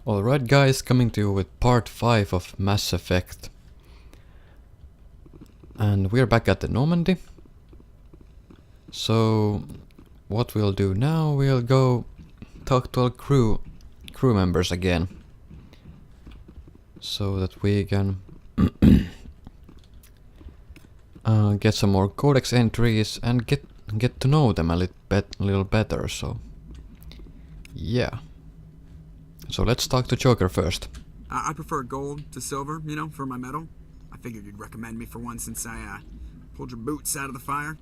Alright guys, coming to you with part 5 of Mass Effect. And we're back at the Normandy. So what we'll do now, we'll go talk to our crew members again. So that we can get some more codex entries and get to know them a little better, so yeah. So let's talk to Joker first. I prefer gold to silver, you know, for my medal. I figured you'd recommend me for one since I pulled your boots out of the fire.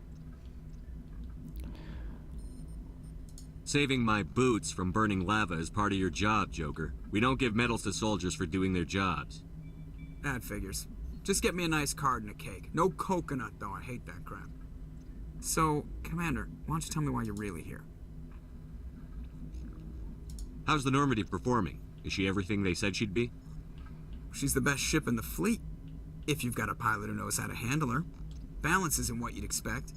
Saving my boots from burning lava is part of your job, Joker. We don't give medals to soldiers for doing their jobs. That figures. Just get me a nice card and a cake. No coconut, though. I hate that crap. So, Commander, why don't you tell me why you're really here? How's the Normandy performing? Is she everything they said she'd be? She's the best ship in the fleet. If you've got a pilot who knows how to handle her. Balance isn't what you'd expect.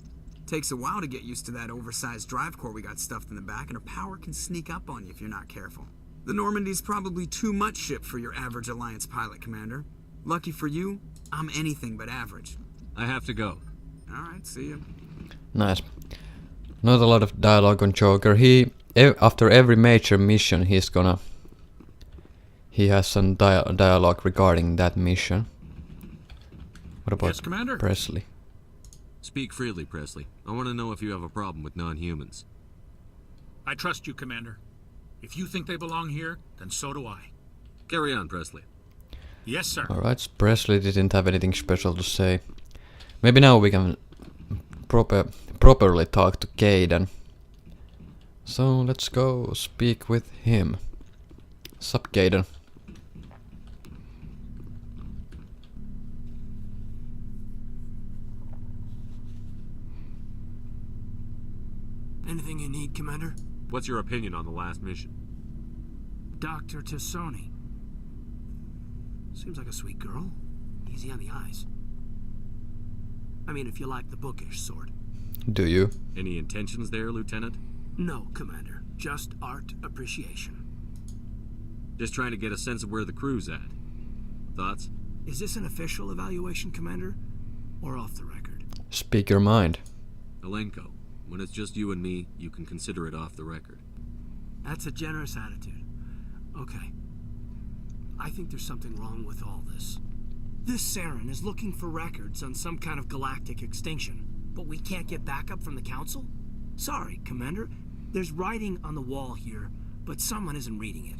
Takes a while to get used to that oversized drive core we got stuffed in the back, and her power can sneak up on you if you're not careful. The Normandy's probably too much ship for your average Alliance pilot, Commander. Lucky for you, I'm anything but average. I have to go. Alright, see you. Nice. Not a lot of dialogue on Joker. After every major mission he has some dialogue regarding that mission. What about Yes, Commander? Presley? Speak freely, Presley. I want to know if you have a problem with non-humans. I trust you, Commander. If you think they belong here, then so do I. Carry on, Presley. Yes, sir. Alright, Presley didn't have anything special to say. Maybe now we can properly talk to Caden. So let's go speak with him. Sup, Caden? Anything you need, Commander? What's your opinion on the last mission? Dr. Tassoni. Seems like a sweet girl. Easy on the eyes. I mean, if you like the bookish sort. Do you? Any intentions there, Lieutenant? No, Commander. Just art appreciation. Just trying to get a sense of where the crew's at. Thoughts? Is this an official evaluation, Commander? Or off the record? Speak your mind. Alenko, when it's just you and me, you can consider it off the record. That's a generous attitude. Okay. I think there's something wrong with all this. This Saren is looking for records on some kind of galactic extinction, but we can't get backup from the Council? Sorry, Commander. There's writing on the wall here, but someone isn't reading it.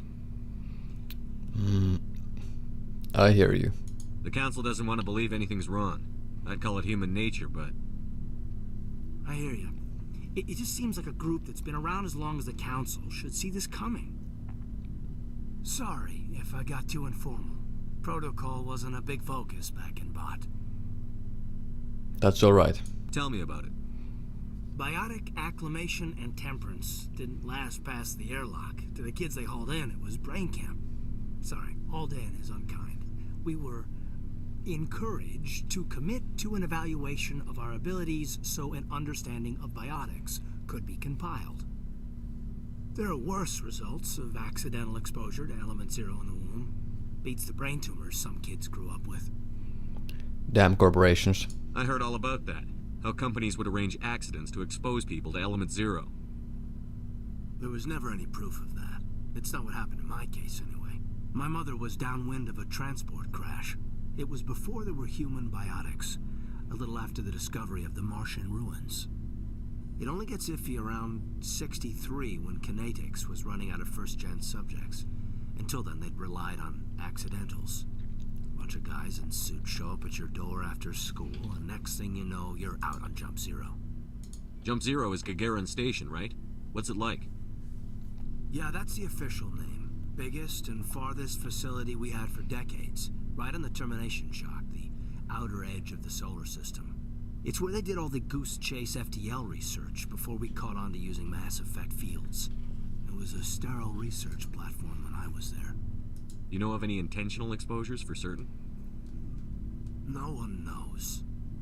I hear you. The Council doesn't want to believe anything's wrong. I'd call it human nature, but... I hear you. It just seems like a group that's been around as long as the Council should see this coming. Sorry if I got too informal. Protocol wasn't a big focus back in Bot. That's alright. Tell me about it. Biotic acclimation and temperance didn't last past the airlock. To the kids they hauled in, it was brain camp. Sorry, hauled in is unkind. We were encouraged to commit to an evaluation of our abilities so an understanding of biotics could be compiled. There are worse results of accidental exposure to element 0 in the womb. Beats the brain tumors some kids grew up with. Damn corporations. I heard all about that. How companies would arrange accidents to expose people to element 0. There was never any proof of that. It's not what happened in my case, anyway. My mother was downwind of a transport crash. It was before there were human biotics, a little after the discovery of the Martian ruins. It only gets iffy around 63 when Kinetics was running out of first-gen subjects. Until then, they'd relied on accidentals. A bunch of guys in suits show up at your door after school, and next thing you know, you're out on Jump Zero. Jump Zero is Gagarin Station, right? What's it like? Yeah, that's the official name. Biggest and farthest facility we had for decades. Right on the termination shock, the outer edge of the solar system. It's where they did all the Goose Chase FTL research before we caught on to using Mass Effect fields. It was a sterile research platform when I was there. You know of any intentional exposures for certain? No one knows.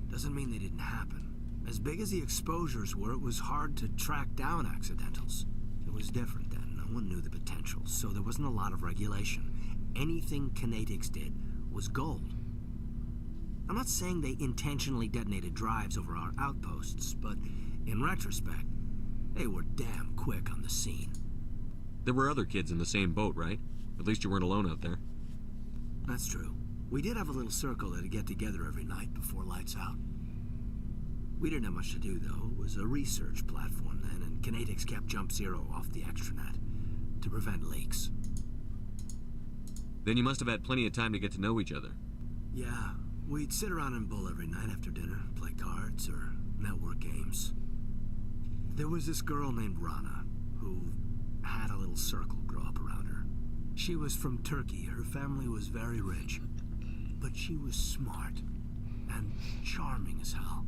Doesn't mean they didn't happen. As big as the exposures were, it was hard to track down accidentals. It was different then, no? No one knew the potential, so there wasn't a lot of regulation. Anything kinetics did was gold. I'm not saying they intentionally detonated drives over our outposts, but in retrospect, they were damn quick on the scene. There were other kids in the same boat, right? At least you weren't alone out there. That's true. We did have a little circle that'd get together every night before lights out. We didn't have much to do, though. It was a research platform then, and kinetics kept Jump Zero off the extranet to prevent leaks. Then you must have had plenty of time to get to know each other. Yeah, we'd sit around and bull every night after dinner, play cards or network games. There was this girl named Rana, who had a little circle grow up around her. She was from Turkey. Her family was very rich. But she was smart and charming as hell.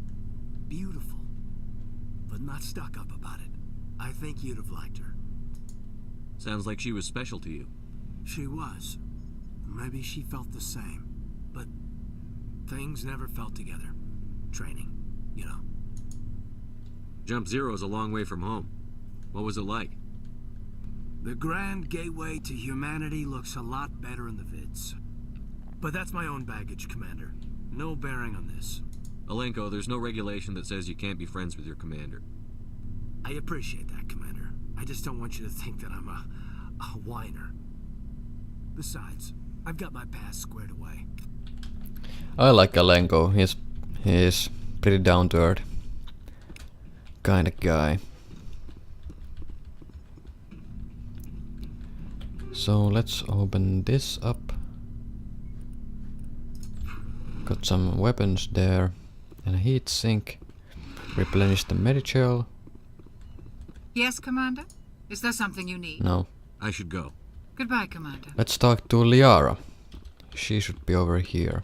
Beautiful, but not stuck up about it. I think you'd have liked her. Sounds like she was special to you. She was. Maybe she felt the same. But things never felt together. Training, you know. Jump Zero's a long way from home. What was it like? The grand gateway to humanity looks a lot better in the vids. But that's my own baggage, Commander. No bearing on this. Alenko, there's no regulation that says you can't be friends with your commander. I appreciate that, Commander. I just don't want you to think that I'm a whiner. Besides, I've got my past squared away. I like Alenko. He's pretty down to earth kind of guy. So let's open this up. Got some weapons there and a heat sink. Replenish the Medicel. Yes, Commander? Is there something you need? No. I should go. Goodbye, Commander. Let's talk to Liara. She should be over here.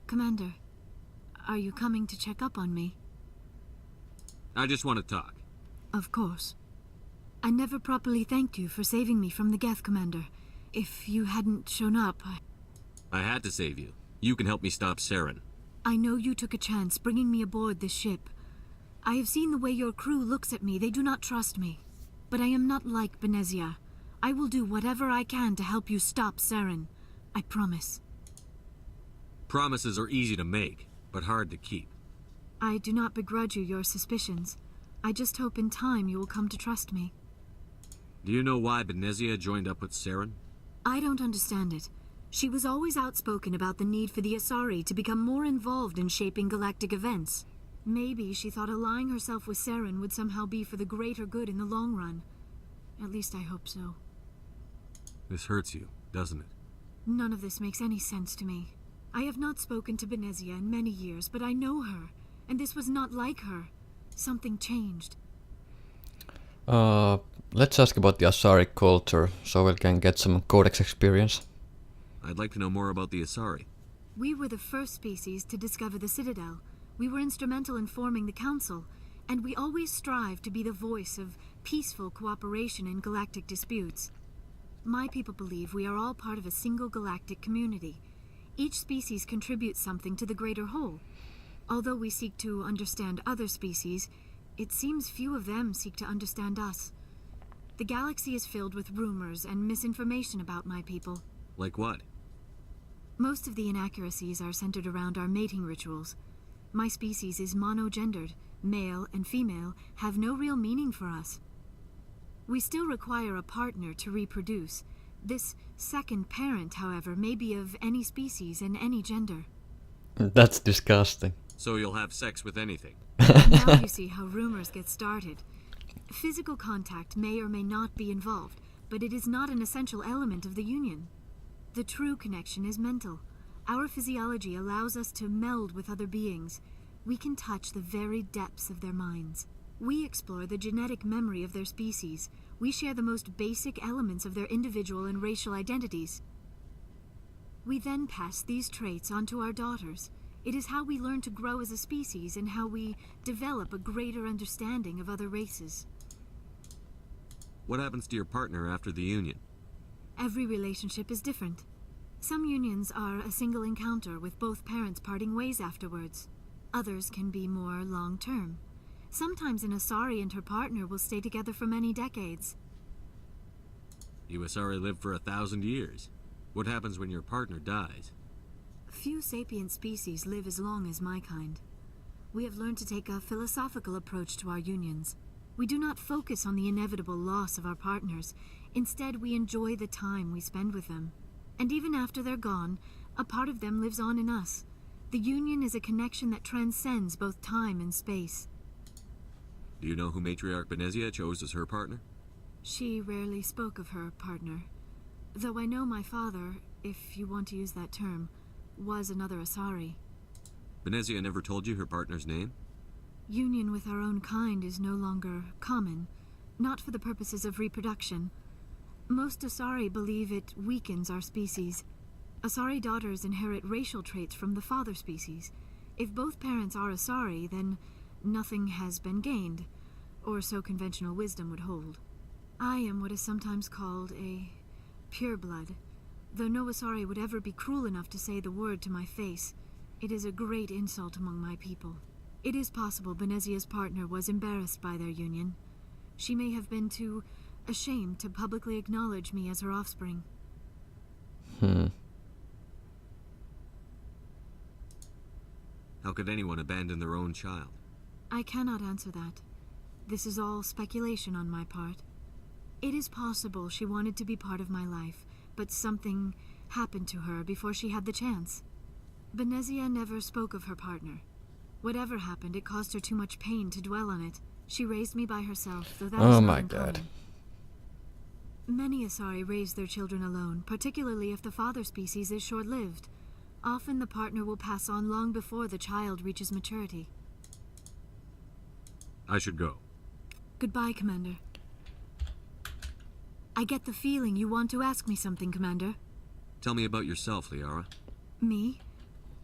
Commander, are you coming to check up on me? I just want to talk. Of course. I never properly thanked you for saving me from the Geth, Commander. If you hadn't shown up, I had to save you. You can help me stop Saren. I know you took a chance bringing me aboard this ship. I have seen the way your crew looks at me. They do not trust me. But I am not like Benezia. I will do whatever I can to help you stop Saren. I promise. Promises are easy to make, but hard to keep. I do not begrudge you your suspicions. I just hope in time you will come to trust me. Do you know why Benezia joined up with Saren? I don't understand it. She was always outspoken about the need for the Asari to become more involved in shaping galactic events. Maybe she thought allying herself with Saren would somehow be for the greater good in the long run. At least I hope so. This hurts you, doesn't it? None of this makes any sense to me. I have not spoken to Benezia in many years, but I know her, and this was not like her. Something changed. Let's ask about the Asari culture, so we can get some Codex experience. I'd like to know more about the Asari. We were the first species to discover the Citadel. We were instrumental in forming the Council, and we always strive to be the voice of peaceful cooperation in galactic disputes. My people believe we are all part of a single galactic community. Each species contributes something to the greater whole. Although we seek to understand other species, it seems few of them seek to understand us. The galaxy is filled with rumors and misinformation about my people. Like what? Most of the inaccuracies are centered around our mating rituals. My species is monogendered. Male and female have no real meaning for us. We still require a partner to reproduce. This second parent, however, may be of any species and any gender. That's disgusting. So you'll have sex with anything. Now you see how rumors get started. Physical contact may or may not be involved, but it is not an essential element of the union. The true connection is mental. Our physiology allows us to meld with other beings. We can touch the very depths of their minds. We explore the genetic memory of their species. We share the most basic elements of their individual and racial identities. We then pass these traits on to our daughters. It is how we learn to grow as a species and how we develop a greater understanding of other races. What happens to your partner after the union? Every relationship is different. Some unions are a single encounter with both parents parting ways afterwards. Others can be more long-term. Sometimes an Asari and her partner will stay together for many decades. You Asari live for 1,000 years. What happens when your partner dies? Few sapient species live as long as my kind. We have learned to take a philosophical approach to our unions. We do not focus on the inevitable loss of our partners. Instead, we enjoy the time we spend with them. And even after they're gone, a part of them lives on in us. The union is a connection that transcends both time and space. Do you know who Matriarch Benezia chose as her partner? She rarely spoke of her partner. Though I know my father, if you want to use that term, was another Asari. Benezia never told you her partner's name? Union with our own kind is no longer common, not for the purposes of reproduction. Most Asari believe it weakens our species. Asari daughters inherit racial traits from the father species. If both parents are Asari, then nothing has been gained, or so conventional wisdom would hold. I am what is sometimes called a pureblood, though no Asari would ever be cruel enough to say the word to my face. It is a great insult among my people. It is possible Benezia's partner was embarrassed by their union. She may have been too ashamed to publicly acknowledge me as her offspring. How could anyone abandon their own child? I cannot answer that. This is all speculation on my part. It is possible she wanted to be part of my life, but something happened to her before she had the chance. Benezia never spoke of her partner. Whatever happened, it caused her too much pain to dwell on it. She raised me by herself, though that Oh is my not God. uncommon. Many Asari raise their children alone, particularly if the father species is short-lived. Often the partner will pass on long before the child reaches maturity. I should go. Goodbye, Commander. I get the feeling you want to ask me something, Commander. Tell me about yourself, Liara. Me?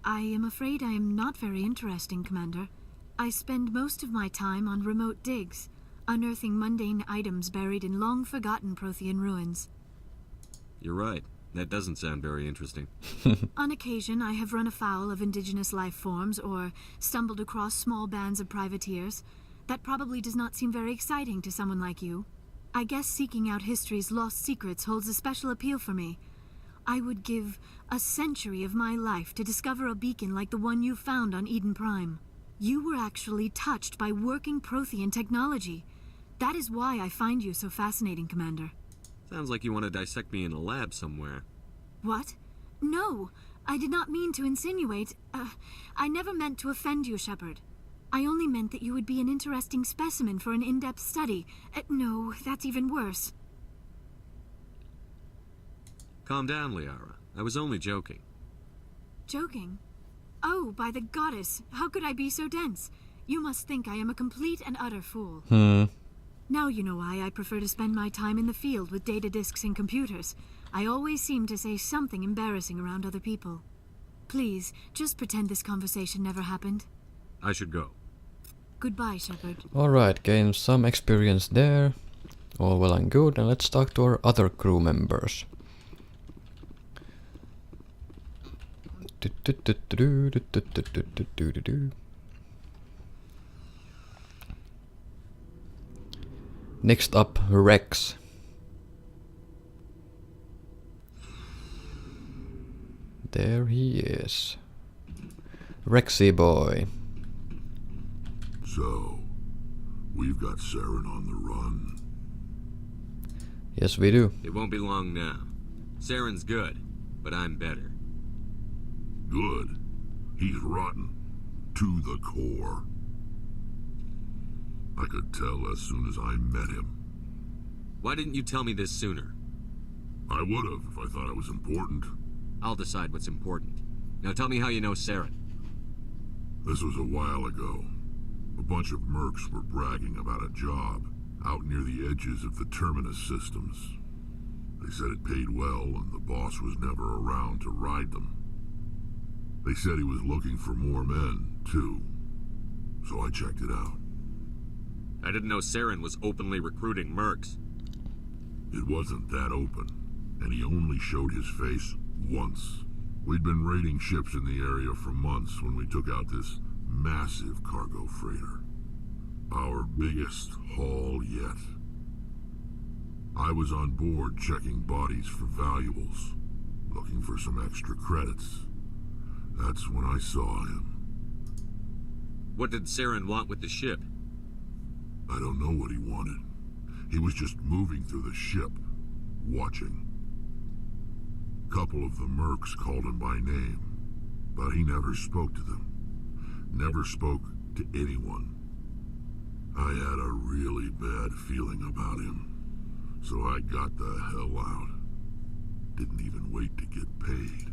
I am afraid I am not very interesting, Commander. I spend most of my time on remote digs, unearthing mundane items buried in long-forgotten Prothean ruins. You're right. That doesn't sound very interesting. On occasion, I have run afoul of indigenous life forms or stumbled across small bands of privateers. That probably does not seem very exciting to someone like you. I guess seeking out history's lost secrets holds a special appeal for me. I would give a century of my life to discover a beacon like the one you found on Eden Prime. You were actually touched by working Prothean technology. That is why I find you so fascinating, Commander. Sounds like you want to dissect me in a lab somewhere. What? No, I did not mean to insinuate. I never meant to offend you, Shepard. I only meant that you would be an interesting specimen for an in-depth study. No, that's even worse. Calm down, Liara. I was only joking. Joking? Oh, by the goddess, how could I be so dense? You must think I am a complete and utter fool. Now you know why I prefer to spend my time in the field with data disks and computers. I always seem to say something embarrassing around other people. Please, just pretend this conversation never happened. I should go. Goodbye, Shepard. Alright, gained some experience there. All well and good, and let's talk to our other crew members. Next up, Rex. There he is. Rexy boy. So, we've got Saren on the run. Yes, we do. It won't be long now. Saren's good, but I'm better. Good. He's rotten. To the core. I could tell as soon as I met him. Why didn't you tell me this sooner? I would have if I thought it was important. I'll decide what's important. Now tell me how you know Saren. This was a while ago. A bunch of mercs were bragging about a job out near the edges of the Terminus systems. They said it paid well and the boss was never around to ride them. They said he was looking for more men, too. So I checked it out. I didn't know Saren was openly recruiting mercs. It wasn't that open, and he only showed his face once. We'd been raiding ships in the area for months when we took out this massive cargo freighter. Our biggest haul yet. I was on board checking bodies for valuables, looking for some extra credits. That's when I saw him. What did Saren want with the ship? I don't know what he wanted. He was just moving through the ship, watching. Couple of the mercs called him by name, but he never spoke to them. Never spoke to anyone. I had a really bad feeling about him, so I got the hell out. Didn't even wait to get paid.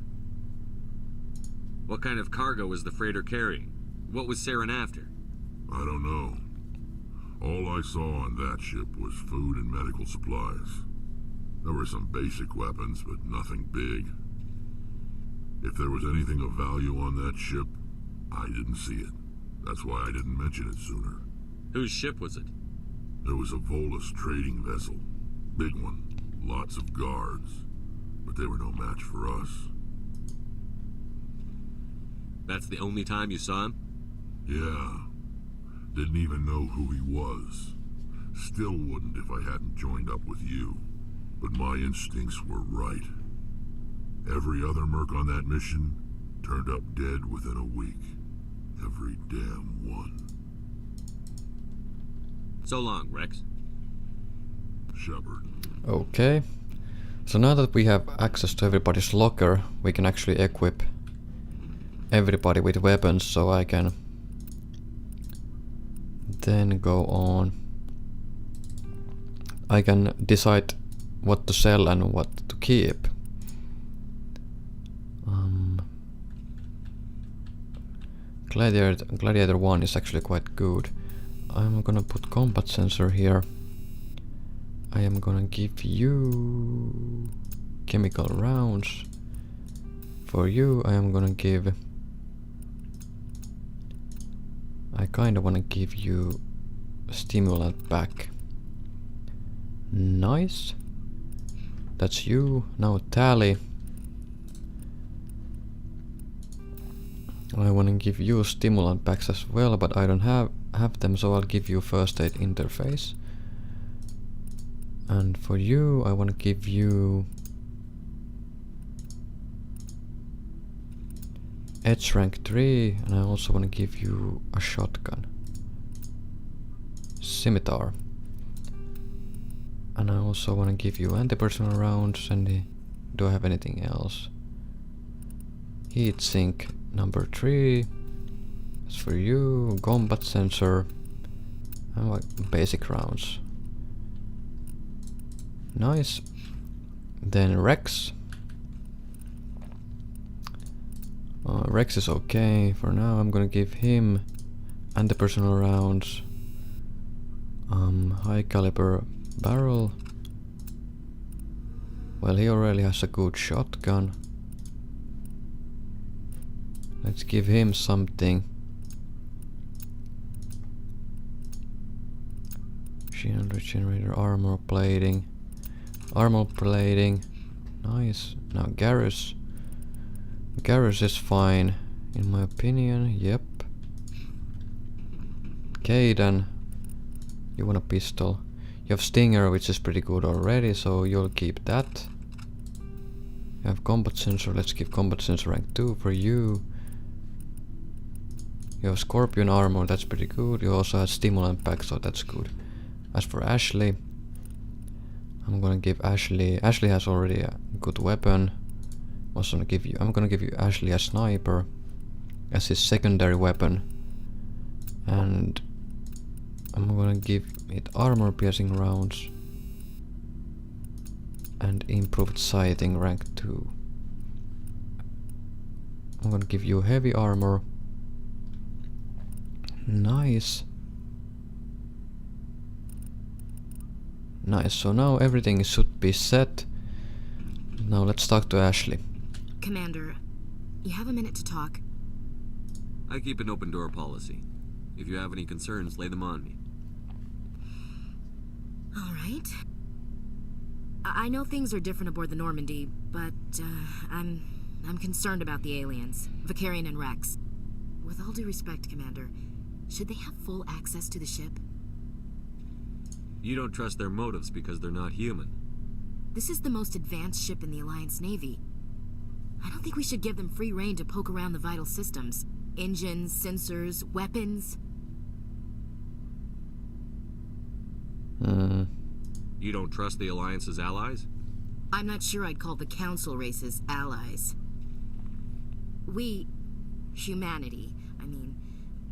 What kind of cargo was the freighter carrying? What was Saren after? I don't know. All I saw on that ship was food and medical supplies. There were some basic weapons, but nothing big. If there was anything of value on that ship, I didn't see it. That's why I didn't mention it sooner. Whose ship was it? It was a Volus trading vessel. Big one. Lots of guards. But they were no match for us. That's the only time you saw him? Yeah. Didn't even know who he was. Still wouldn't if I hadn't joined up with you. But my instincts were right. Every other merc on that mission turned up dead within a week. Every damn one. So long, Rex. Shepard. Okay. So now that we have access to everybody's locker, we can actually equip everybody with weapons, so I can then go on. I can decide what to sell and what to keep. Gladiator 1 is actually quite good. I'm gonna put combat sensor here. I am gonna give you chemical rounds. For you, I am gonna give... I kinda wanna give you a stimulant back. Nice. That's you. Now tally. I wanna give you stimulant packs as well, but I don't have them, so I'll give you first aid interface. And for you, I wanna give you Edge rank 3, and I also wanna give you a shotgun. Scimitar. And I also wanna give you anti-personnel rounds, and do I have anything else? Heat sink number 3. That's for you. Combat sensor. And like basic rounds. Nice. Then Rex. Rex is okay for now. I'm gonna give him anti-personnel rounds. High caliber barrel. Well, he already has a good shotgun. Let's give him something. Shield regenerator, armor plating. Armor plating. Nice. Now Garrus. Garrus is fine, in my opinion. Yep. Caden. You want a pistol. You have Stinger, which is pretty good already, so you'll keep that. You have combat sensor. Let's give combat sensor rank 2 for you. You have Scorpion armor, that's pretty good. You also have stimulant pack, so that's good. As for Ashley, I'm gonna give Ashley has already a good weapon. I'm gonna give you Ashley a sniper as his secondary weapon. And I'm gonna give it armor piercing rounds and improved sighting rank 2. I'm gonna give you heavy armor. Nice. Nice, so now everything should be set. Now let's talk to Ashley. Commander, you have a minute to talk? I keep an open door policy. If you have any concerns, lay them on me. All right. I know things are different aboard the Normandy, but I'm concerned about the aliens, Vicarian and Rex. With all due respect, Commander, should they have full access to the ship? You don't trust their motives because they're not human. This is the most advanced ship in the Alliance Navy. I don't think we should give them free rein to poke around the vital systems. Engines, sensors, weapons. You don't trust the Alliance's allies? I'm not sure I'd call the Council races allies. We, humanity,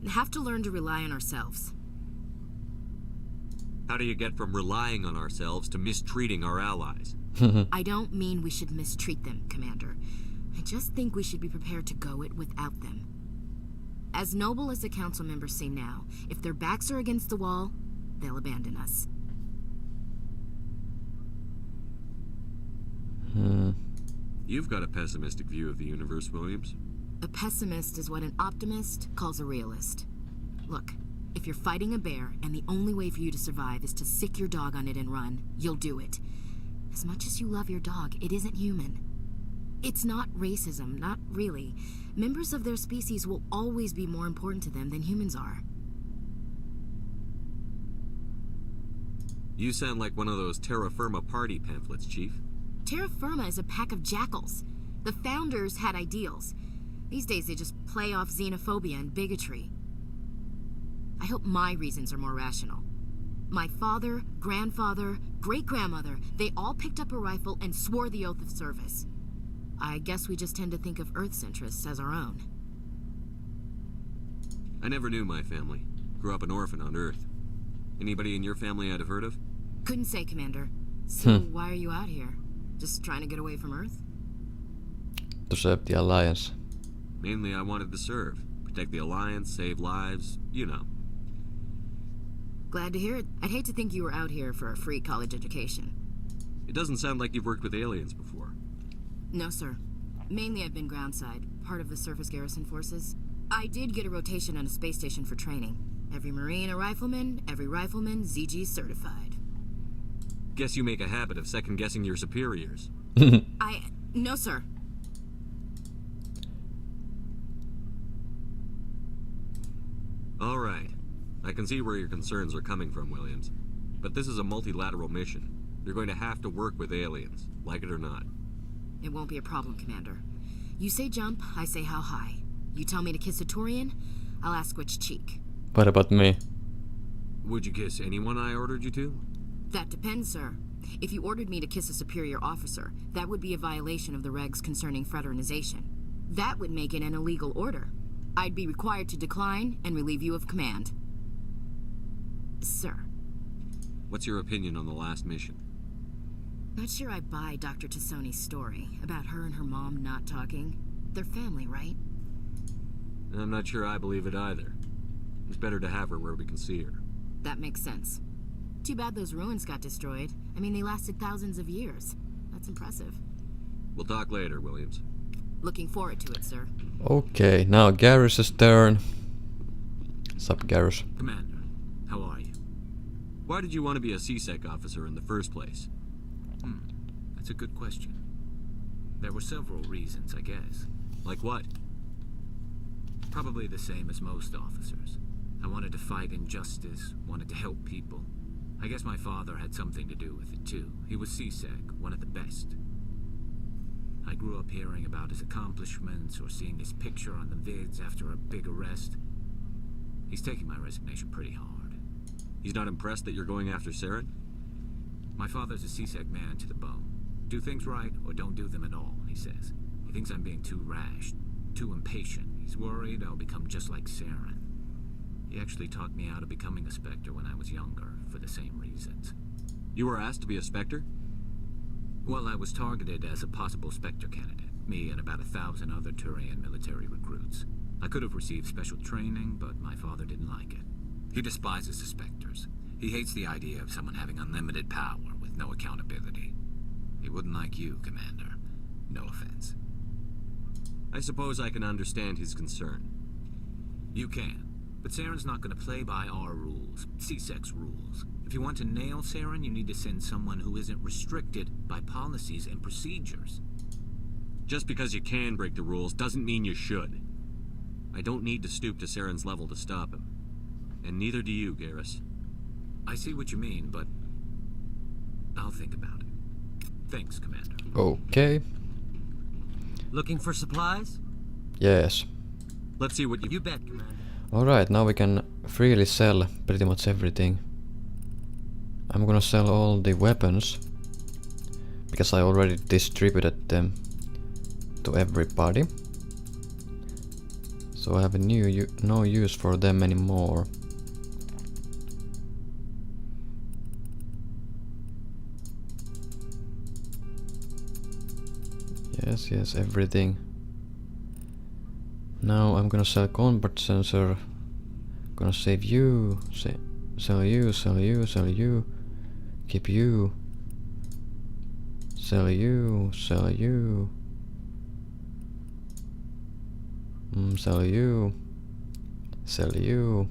have to learn to rely on ourselves. How do you get from relying on ourselves to mistreating our allies? I don't mean we should mistreat them, Commander. I just think we should be prepared to go it without them. As noble as the Council members seem now, if their backs are against the wall, they'll abandon us. You've got a pessimistic view of the universe, Williams. A pessimist is what an optimist calls a realist. Look, if you're fighting a bear and the only way for you to survive is to sick your dog on it and run, you'll do it. As much as you love your dog, it isn't human. It's not racism, not really. Members of their species will always be more important to them than humans are. You sound like one of those Terra Firma party pamphlets, Chief. Terra Firma is a pack of jackals. The founders had ideals. These days they just play off xenophobia and bigotry. I hope my reasons are more rational. My father, grandfather, great-grandmother, they all picked up a rifle and swore the oath of service. I guess we just tend to think of Earth's interests as our own. I never knew my family. Grew up an orphan on Earth. Anybody in your family I'd have heard of? Couldn't say, Commander. So why are you out here? Just trying to get away from Earth? To serve the Alliance. Mainly I wanted to serve. Protect the Alliance, save lives, you know. Glad to hear it. I'd hate to think you were out here for a free college education. It doesn't sound like you've worked with aliens before. No, sir. Mainly I've been groundside, part of the surface garrison forces. I did get a rotation on a space station for training. Every Marine a rifleman, every rifleman ZG certified. Guess you make a habit of second-guessing your superiors. No, sir. All right. I can see where your concerns are coming from, Williams. But this is a multilateral mission. You're going to have to work with aliens, like it or not. It won't be a problem, Commander. You say jump, I say how high. You tell me to kiss a Turian, I'll ask which cheek. What about me? Would you kiss anyone I ordered you to? That depends, sir. If you ordered me to kiss a superior officer, that would be a violation of the regs concerning fraternization. That would make it an illegal order. I'd be required to decline and relieve you of command. Sir. What's your opinion on the last mission? Not sure I buy Dr. Tassoni's story about her and her mom not talking. They're family, right? I'm not sure I believe it either. It's better to have her where we can see her. That makes sense. Too bad those ruins got destroyed. I mean, they lasted thousands of years. That's impressive. We'll talk later, Williams. Looking forward to it, sir. Okay, now Garrus's turn. Sup, Garrus? Commander, how are you? Why did you want to be a CSEC officer in the first place? That's a good question. There were several reasons, I guess. Like what? Probably the same as most officers. I wanted to fight injustice, wanted to help people. I guess my father had something to do with it too. He was CSEC, one of the best. I grew up hearing about his accomplishments or seeing his picture on the vids after a big arrest. He's taking my resignation pretty hard. He's not impressed that you're going after Saren? My father's a CSEC man to the bone. Do things right or don't do them at all, he says. He thinks I'm being too rash, too impatient. He's worried I'll become just like Saren. He actually talked me out of becoming a Spectre when I was younger, for the same reasons. You were asked to be a Spectre? Well, I was targeted as a possible Spectre candidate. Me and about 1,000 other Turian military recruits. I could have received special training, but my father didn't like it. He despises the Spectres. He hates the idea of someone having unlimited power with no accountability. He wouldn't like you, Commander. No offense. I suppose I can understand his concern. You can. But Saren's not going to play by our rules, CSEC's rules. If you want to nail Saren, you need to send someone who isn't restricted by policies and procedures. Just because you can break the rules doesn't mean you should. I don't need to stoop to Saren's level to stop him. And neither do you, Garrus. I see what you mean, but I'll think about it. Thanks, Commander. Okay. Looking for supplies? Yes. Let's see what you... You bet, Commander. Alright, now we can freely sell pretty much everything. I'm gonna sell all the weapons, because I already distributed them to everybody. So I have no use for them anymore. Yes, everything. Now I'm gonna sell combat sensor. Gonna save you. Sell you. Keep you. Sell you. Sell you. Sell you. Sell you.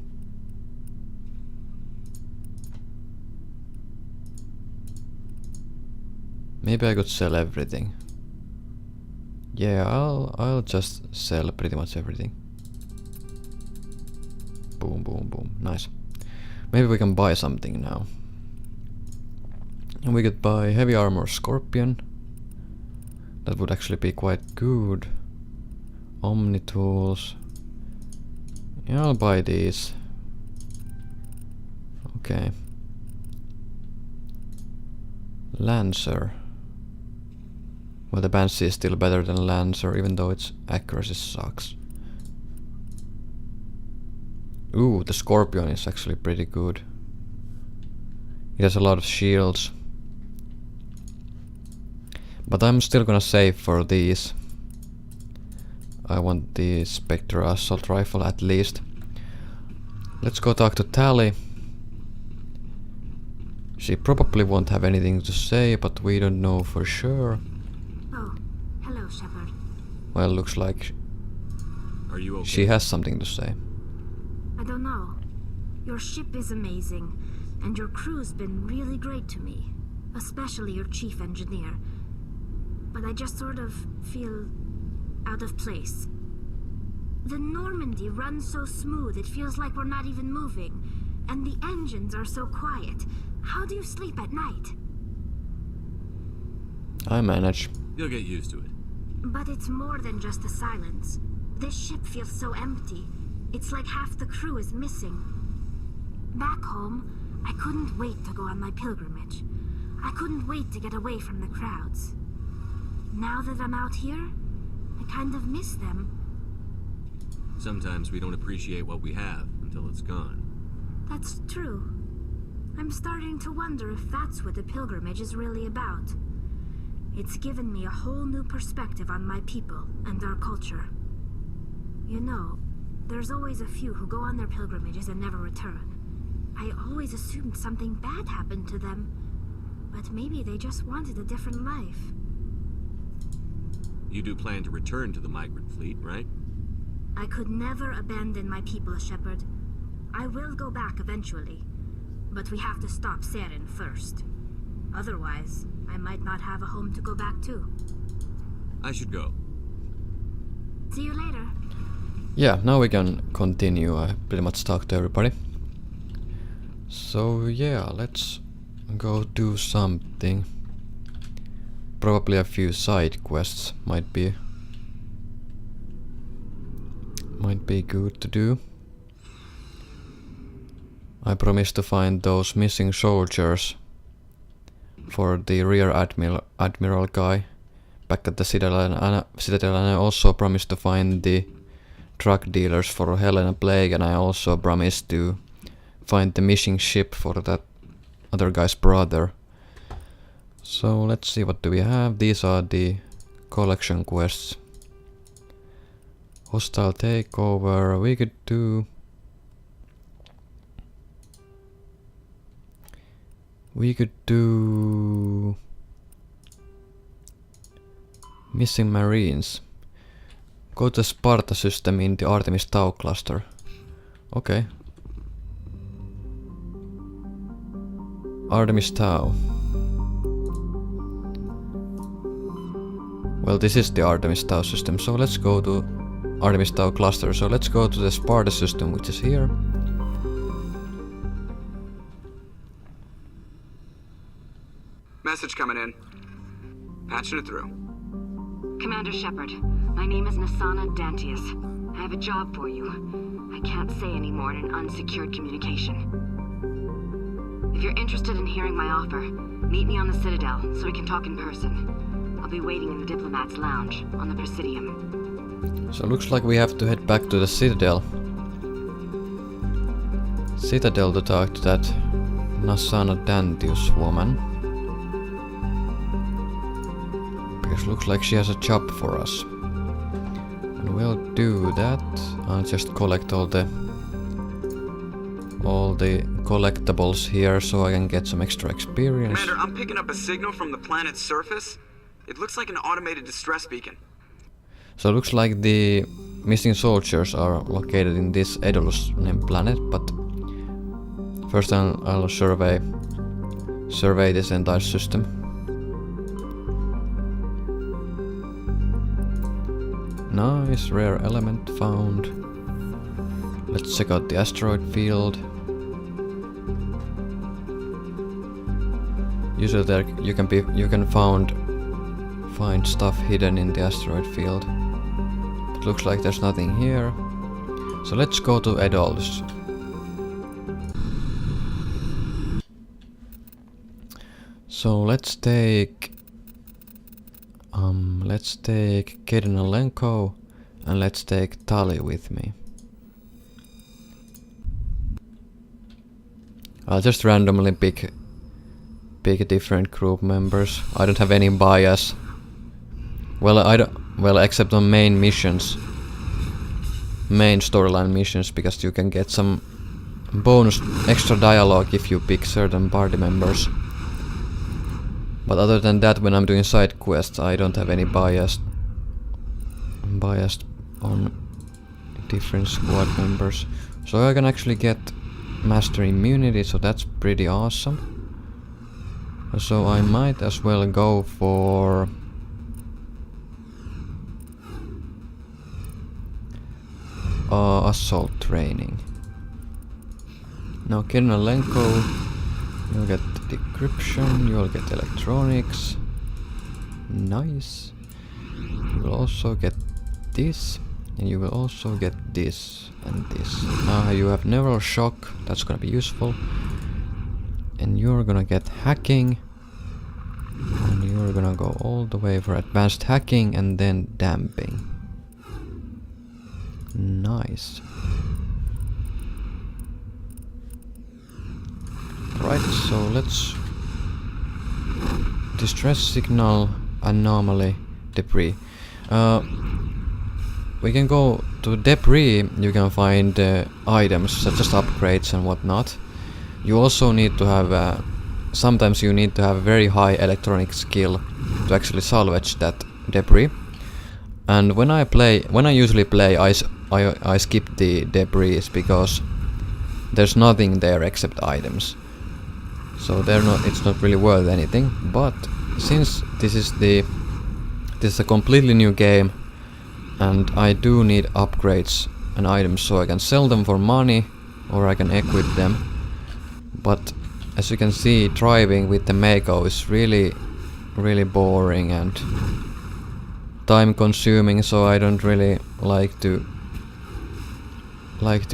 Maybe I could sell everything. Yeah, I'll just sell pretty much everything. Boom, boom, boom. Nice. Maybe we can buy something now. And we could buy heavy armor Scorpion. That would actually be quite good. Omni tools. Yeah, I'll buy these. Okay. Lancer. Well, the Banshee is still better than Lancer, even though its accuracy sucks. Ooh, the Scorpion is actually pretty good. It has a lot of shields. But I'm still gonna save for these. I want the Spectre Assault Rifle at least. Let's go talk to Tally. She probably won't have anything to say, but we don't know for sure. Oh, hello, Shepard. Well, looks like Are you okay? she has something to say. I don't know. Your ship is amazing, and your crew's been really great to me. Especially your chief engineer. But I just sort of feel out of place. The Normandy runs so smooth it feels like we're not even moving. And the engines are so quiet. How do you sleep at night? I manage. You'll get used to it. But it's more than just the silence. This ship feels so empty. It's like half the crew is missing. Back home, I couldn't wait to go on my pilgrimage. I couldn't wait to get away from the crowds. Now that I'm out here, I kind of miss them. Sometimes we don't appreciate what we have until it's gone. That's true. I'm starting to wonder if that's what the pilgrimage is really about. It's given me a whole new perspective on my people and our culture. You know, there's always a few who go on their pilgrimages and never return. I always assumed something bad happened to them, but maybe they just wanted a different life. You do plan to return to the migrant fleet, right? I could never abandon my people, Shepard. I will go back eventually, but we have to stop Saren first. Otherwise, I might not have a home to go back to. I should go. See you later. Yeah, now we can continue. I pretty much talked to everybody. So yeah, let's go do something. Probably a few side quests might be good to do. I promised to find those missing soldiers for the rear admiral guy back at the Citadel, and I also promised to find the drug dealers for Helena Blake, and I also promised to find the missing ship for that other guy's brother. So let's see, what do we have? These are the collection quests. Hostile takeover, we could do... Missing Marines. Go to Sparta system in the Artemis Tau cluster. Okay. Artemis Tau. Well, this is the Artemis Tau system, so let's go to Artemis Tau cluster. So let's go to the Sparta system, which is here. Message coming in. Patching it through. Commander Shepard, my name is Nasana Dantius. I have a job for you. I can't say any more in an unsecured communication. If you're interested in hearing my offer, meet me on the Citadel so we can talk in person. I'll be waiting in the Diplomat's Lounge on the Presidium. So looks like we have to head back to the Citadel. Citadel to talk to that Nasana Dantius woman. Because looks like she has a job for us. And we'll do that. I'll just collect all the collectibles here so I can get some extra experience. Commander, I'm picking up a signal from the planet's surface. It looks like an automated distress beacon. So it looks like the missing soldiers are located in this Aeolus named planet, but first I'll survey this entire system. Nice, rare element found. Let's check out the asteroid field. Usually there you can find stuff hidden in the asteroid field. It looks like there's nothing here. So let's go to Aeolus. So let's take Kedinalenko and let's take Tali with me. I'll just randomly pick different group members. I don't have any bias. Well, except on main missions, main storyline missions, because you can get some bonus extra dialogue if you pick certain party members. But other than that, when I'm doing side quests, I don't have any bias on different squad members. So I can actually get master immunity, so that's pretty awesome. So I might as well go for assault training. Now Kirnalenko, you'll get decryption, you'll get electronics. Nice. You will also get this, and you will also get this and this. Now you have neural shock, that's gonna be useful. And you're gonna get hacking, and you're gonna go all the way for advanced hacking and then damping. Nice. Right, so let's distress signal, anomaly, debris. We can go to debris. You can find items such as upgrades and whatnot. You also need to have sometimes you need to have very high electronic skill to actually salvage that debris. And when I usually play, I skip the debris because there's nothing there except items. So it's not really worth anything. But since this is a completely new game, and I do need upgrades and items, so I can sell them for money or I can equip them. But as you can see, driving with the Mako is really boring and time consuming, so I don't really like to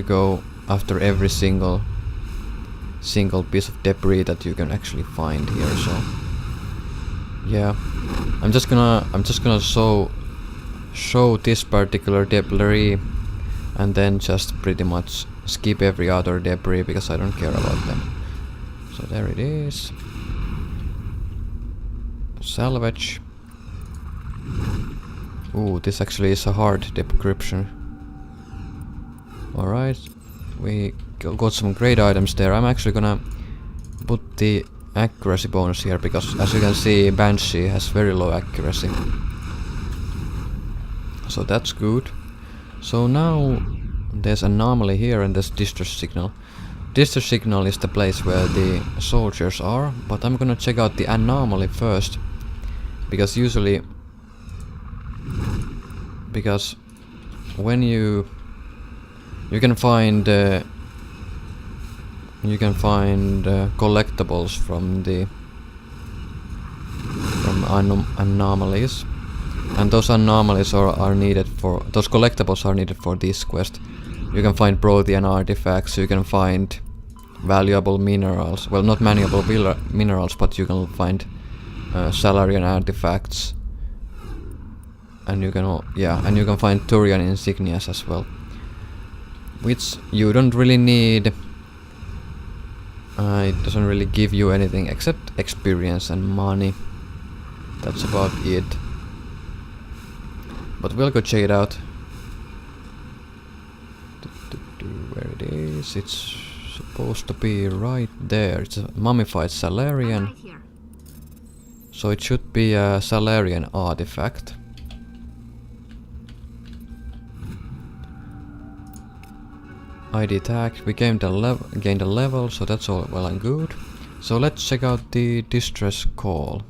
go after every single piece of debris that you can actually find here. So yeah, I'm just gonna show this particular debris and then just pretty much skip every other debris because I don't care about them. So there it is. Salvage. Ooh, this actually is a hard decryption. Alright, we got some great items there. I'm actually gonna put the accuracy bonus here because as you can see, Banshee has very low accuracy. So that's good. So now there's anomaly here and there's distress signal. Distress signal is the place where the soldiers are, but I'm gonna check out the anomaly first because when you can find collectibles from anomalies, and those anomalies are needed for those collectibles are needed for this quest. You can find Protean artifacts, you can find valuable minerals, well, not valuable minerals, but you can find Salarian artifacts, and you can find Turian insignias as well, which you don't really need. It doesn't really give you anything except experience and money. That's about it. But we'll go check it out. Where it is? It's supposed to be right there. It's a mummified Salarian. Right here. So it should be a Salarian artifact. ID tag. We gained a level, so that's all well and good. So let's check out the distress call.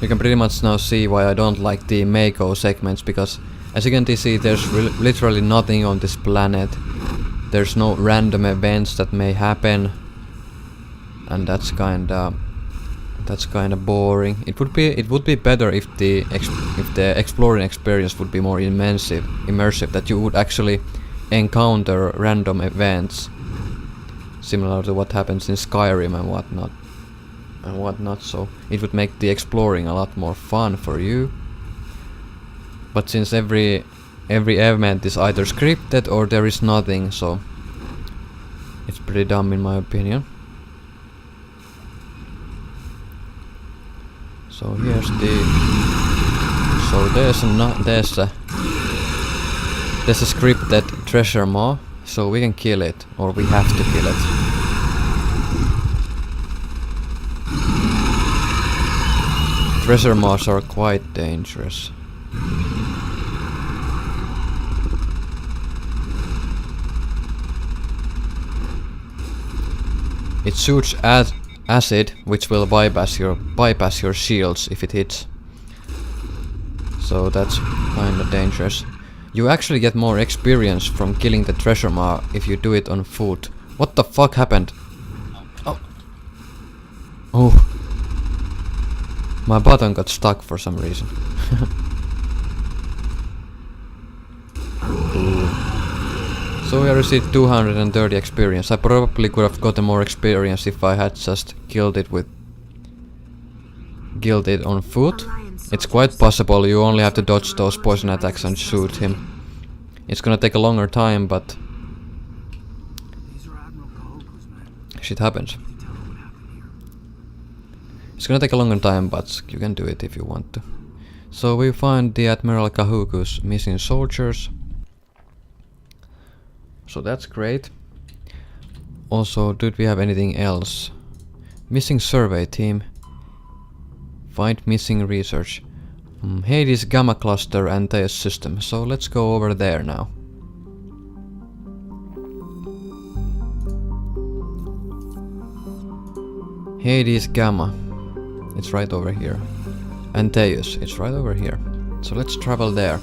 You can pretty much now see why I don't like the Mako segments, because as you can see, there's literally nothing on this planet. There's no random events that may happen, and that's kinda boring. It would be better if the exploring experience would be more immersive, that you would actually encounter random events, similar to what happens in Skyrim and whatnot. So it would make the exploring a lot more fun for you. But since every event is either scripted or there is nothing, so it's pretty dumb in my opinion. So here's there's a scripted treasure maw, so we can kill it, or we have to kill it. Treasure maws are quite dangerous. It shoots acid, which will bypass your shields if it hits. So that's kinda dangerous. You actually get more experience from killing the treasure maw if you do it on foot. What the fuck happened? Oh. Oh. My button got stuck for some reason. So I received 230 experience. I probably could have gotten more experience if I had just killed it on foot. It's quite possible. You only have to dodge those poison attacks and shoot him. It's gonna take a longer time, but shit happens. It's gonna take a longer time, but you can do it if you want to. So we find the Admiral Kahuku's missing soldiers. So that's great. Also, did we have anything else? Missing survey team. Find missing research. Hades Gamma Cluster and Theos system. So let's go over there now. Hades Gamma. It's right over here. And Theos. It's right over here. So let's travel there.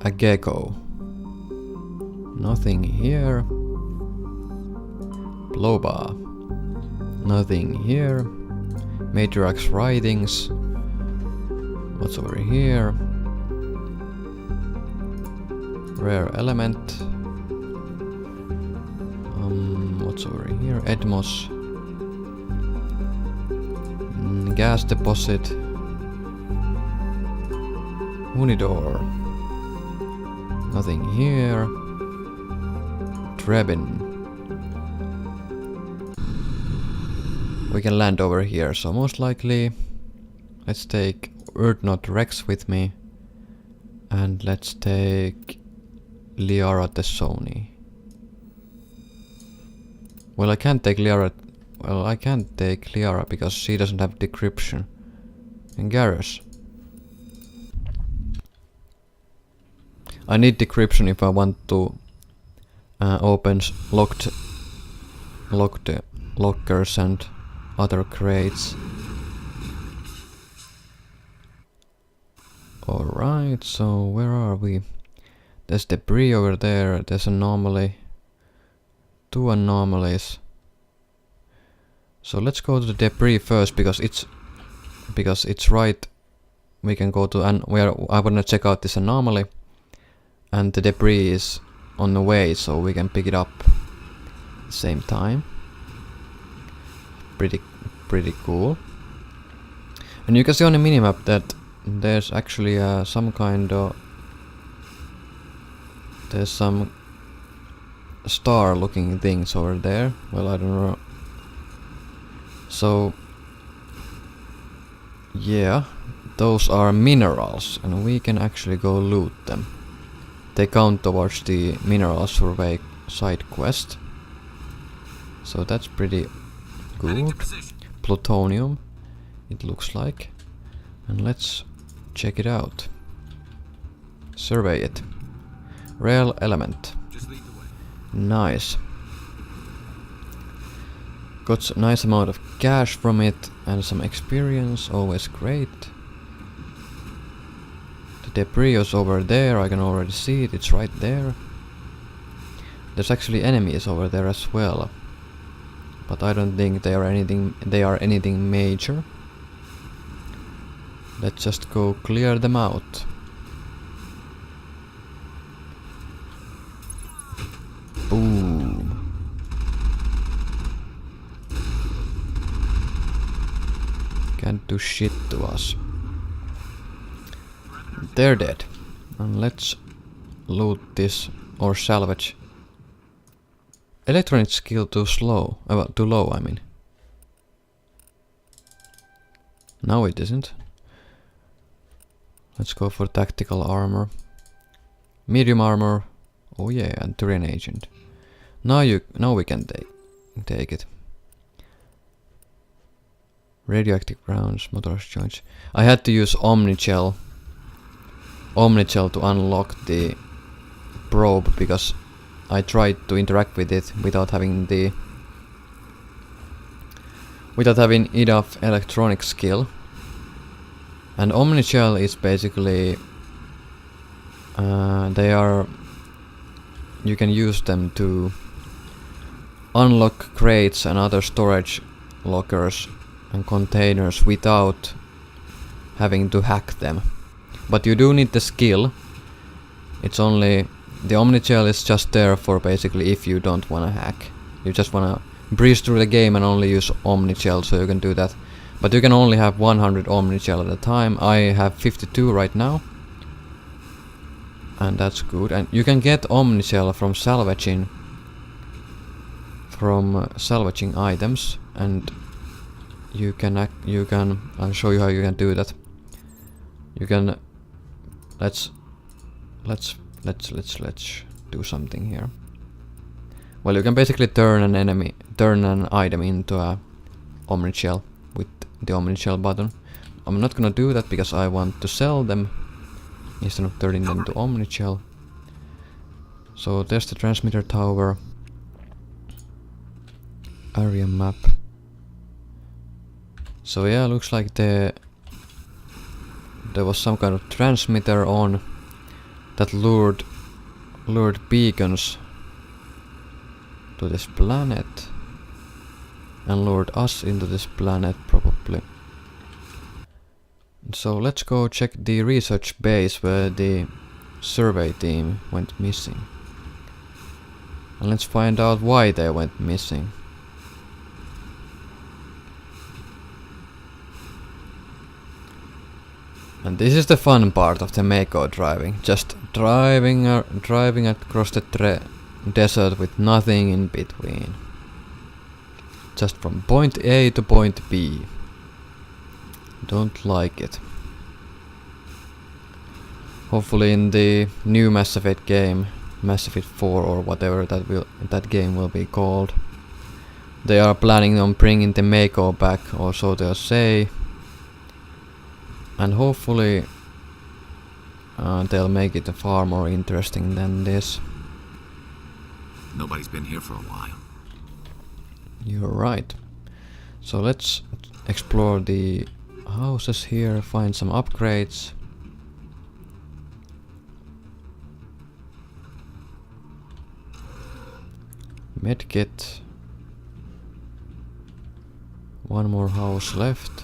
A gecko. Nothing here. Bloba. Nothing here. Matriarch's writings. What's over here? Rare element. What's over here? Edmos. Gas deposit. Unidor. Nothing here. Trebin. We can land over here, so most likely let's take Urdnot Rex with me, and let's take Liara Tessoni. Well, I can't take Liara. Well, I can't take Liara because she doesn't have decryption. And Garrus. I need decryption if I want to open locked lockers and other crates. Alright, so where are we? There's debris over there, there's anomaly. 2 anomalies. So let's go to the debris first because it's right. We can go to I wanna check out this anomaly, and the debris is on the way, so we can pick it up at the same time. Pretty cool. And you can see on the minimap that there's actually some kind of there's some star looking things over there. Well, I don't know. So yeah, those are minerals and we can actually go loot them. They count towards the mineral survey side quest. So that's pretty good. Plutonium, it looks like. And let's check it out. Survey it. Rare element. Nice. Got a nice amount of cash from it and some experience, always great. The debris is over there, I can already see it, it's right there. There's actually enemies over there as well. But I don't think they are anything major. Let's just go clear them out. Boom. Can't do shit to us. They're dead. And let's loot this or salvage. Electronic skill too low, I mean. No, it isn't. Let's go for tactical armor. Medium armor. Oh yeah, and terrain agent. Now we can take it. Radioactive rounds, motors joints. I had to use Omnichel to unlock the probe because I tried to interact with it without having enough electronic skill. And Omnichel is basically you can use them to unlock crates and other storage lockers and containers without having to hack them. But you do need the skill. It's only the Omnichel is just there for basically if you don't wanna hack. You just wanna breeze through the game and only use Omnichel, so you can do that. But you can only have 100 Omnichel at a time. I have 52 right now. And that's good. And you can get Omnichel from salvaging items, and you can I'll show you how you can do that. You can let's do something here. Well, you can basically turn an item into a Omnichel with the Omnichel button. I'm not gonna do that because I want to sell them instead of turning them to Omnichel. So there's the transmitter tower. Area map. So yeah, looks like there was some kind of transmitter on that lured beacons to this planet and lured us into this planet probably. So let's go check the research base where the survey team went missing. And let's find out why they went missing. And this is the fun part of the Mako driving. Just driving across the desert with nothing in between. Just from point A to point B. Don't like it. Hopefully in the new Mass Effect game, Mass Effect 4 or whatever that game will be called, they are planning on bringing the Mako back, or so they'll say. And hopefully they'll make it far more interesting than this. Nobody's been here for a while. You're right. So let's explore the houses here, find some upgrades. Medkit. One more house left.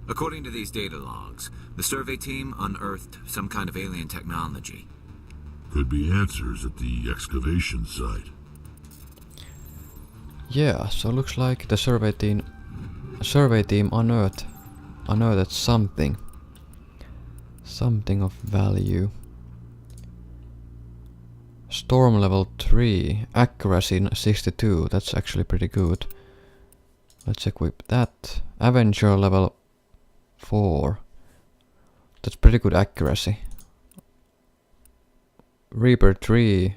According to these data logs, the survey team unearthed some kind of alien technology. Could be answers at the excavation site. Yeah, so looks like the survey team unearthed something. Something of value. Storm level 3, accuracy 62, that's actually pretty good. Let's equip that. Avenger level 4. That's pretty good accuracy. Reaper 3.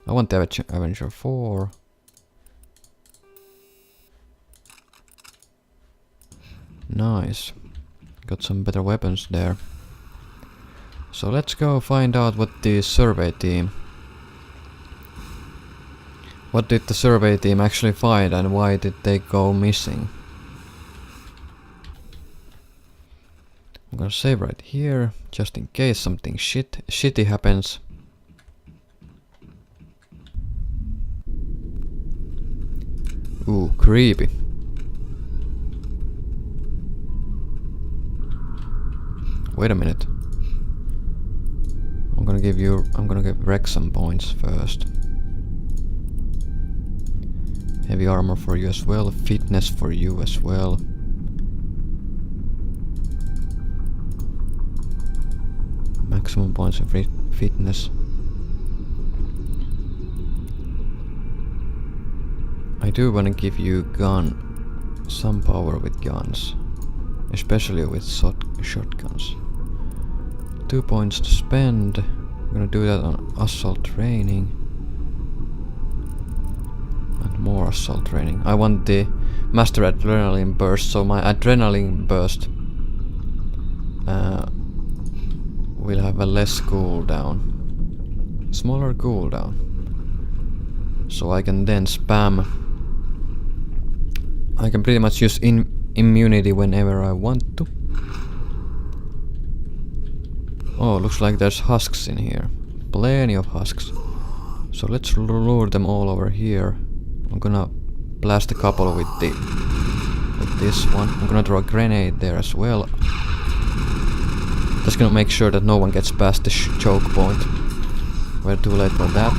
I want the Avenger 4. Nice. Got some better weapons there. So let's go find out what the survey team... What did the survey team actually find and why did they go missing? I'm gonna save right here, just in case something shitty happens. Ooh, creepy. Wait a minute. I'm gonna give Rex some points first. Heavy armor for you as well, fitness for you as well. Maximum points of fitness. I do wanna give you some power with guns. Especially with shotguns. 2 points to spend. I'm gonna do that on assault training. And more assault training. I want the master adrenaline burst, so my adrenaline burst will have a less cooldown. Smaller cooldown. So I can then spam. I can pretty much use immunity whenever I want to. Oh, looks like there's husks in here. Plenty of husks. So let's lure them all over here. I'm gonna blast a couple with this one. I'm gonna throw a grenade there as well. Just gonna make sure that no one gets past the choke point. We're too late for that.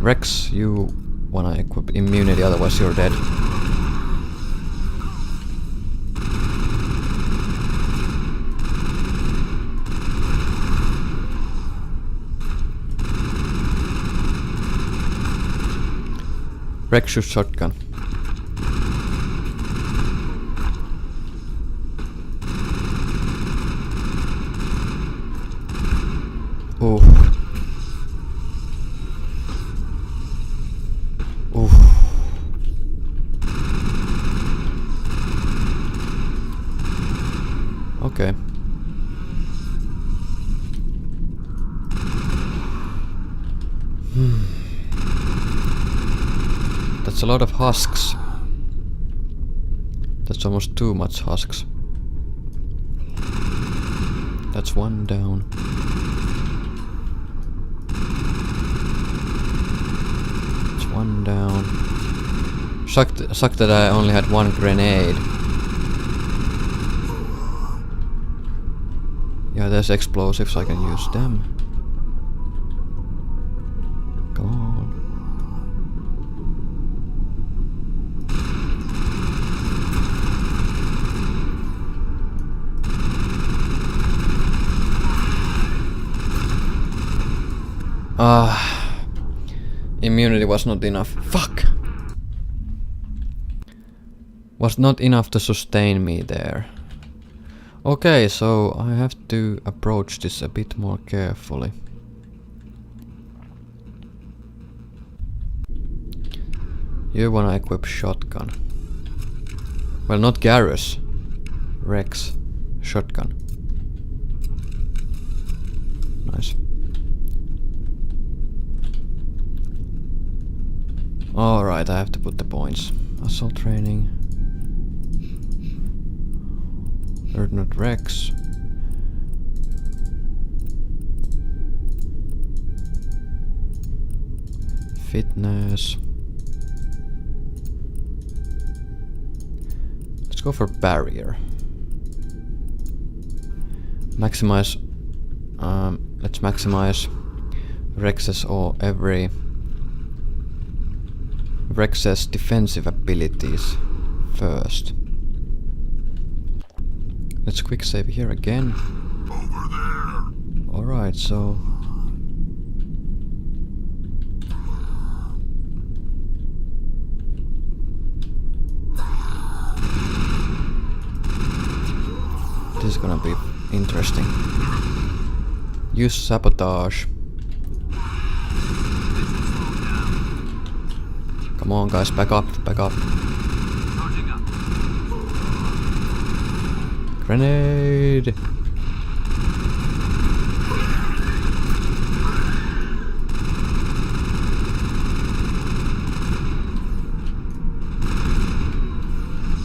Rex, you wanna equip immunity, otherwise you're dead. Rex shoots shotgun. Ooh. Ooh. Okay. That's a lot of husks. That's almost too much husks. That's one down. That's one down. Sucked that I only had one grenade. Yeah, there's explosives, I can use them. Come on. Immunity was not enough. Fuck! Was not enough to sustain me there. Okay, so I have to approach this a bit more carefully. You wanna equip shotgun. Well, not Garrus. Rex. Shotgun. Nice. Alright, I have to put the points. Assault training. Lieutenant Rex. Fitness. Let's go for barrier. Maximize. Let's maximize Rex's or Rex's defensive abilities first. Let's quick save here again. Over there. Alright, so this is gonna be interesting. Use sabotage. Come on guys, back up, back up. Grenade!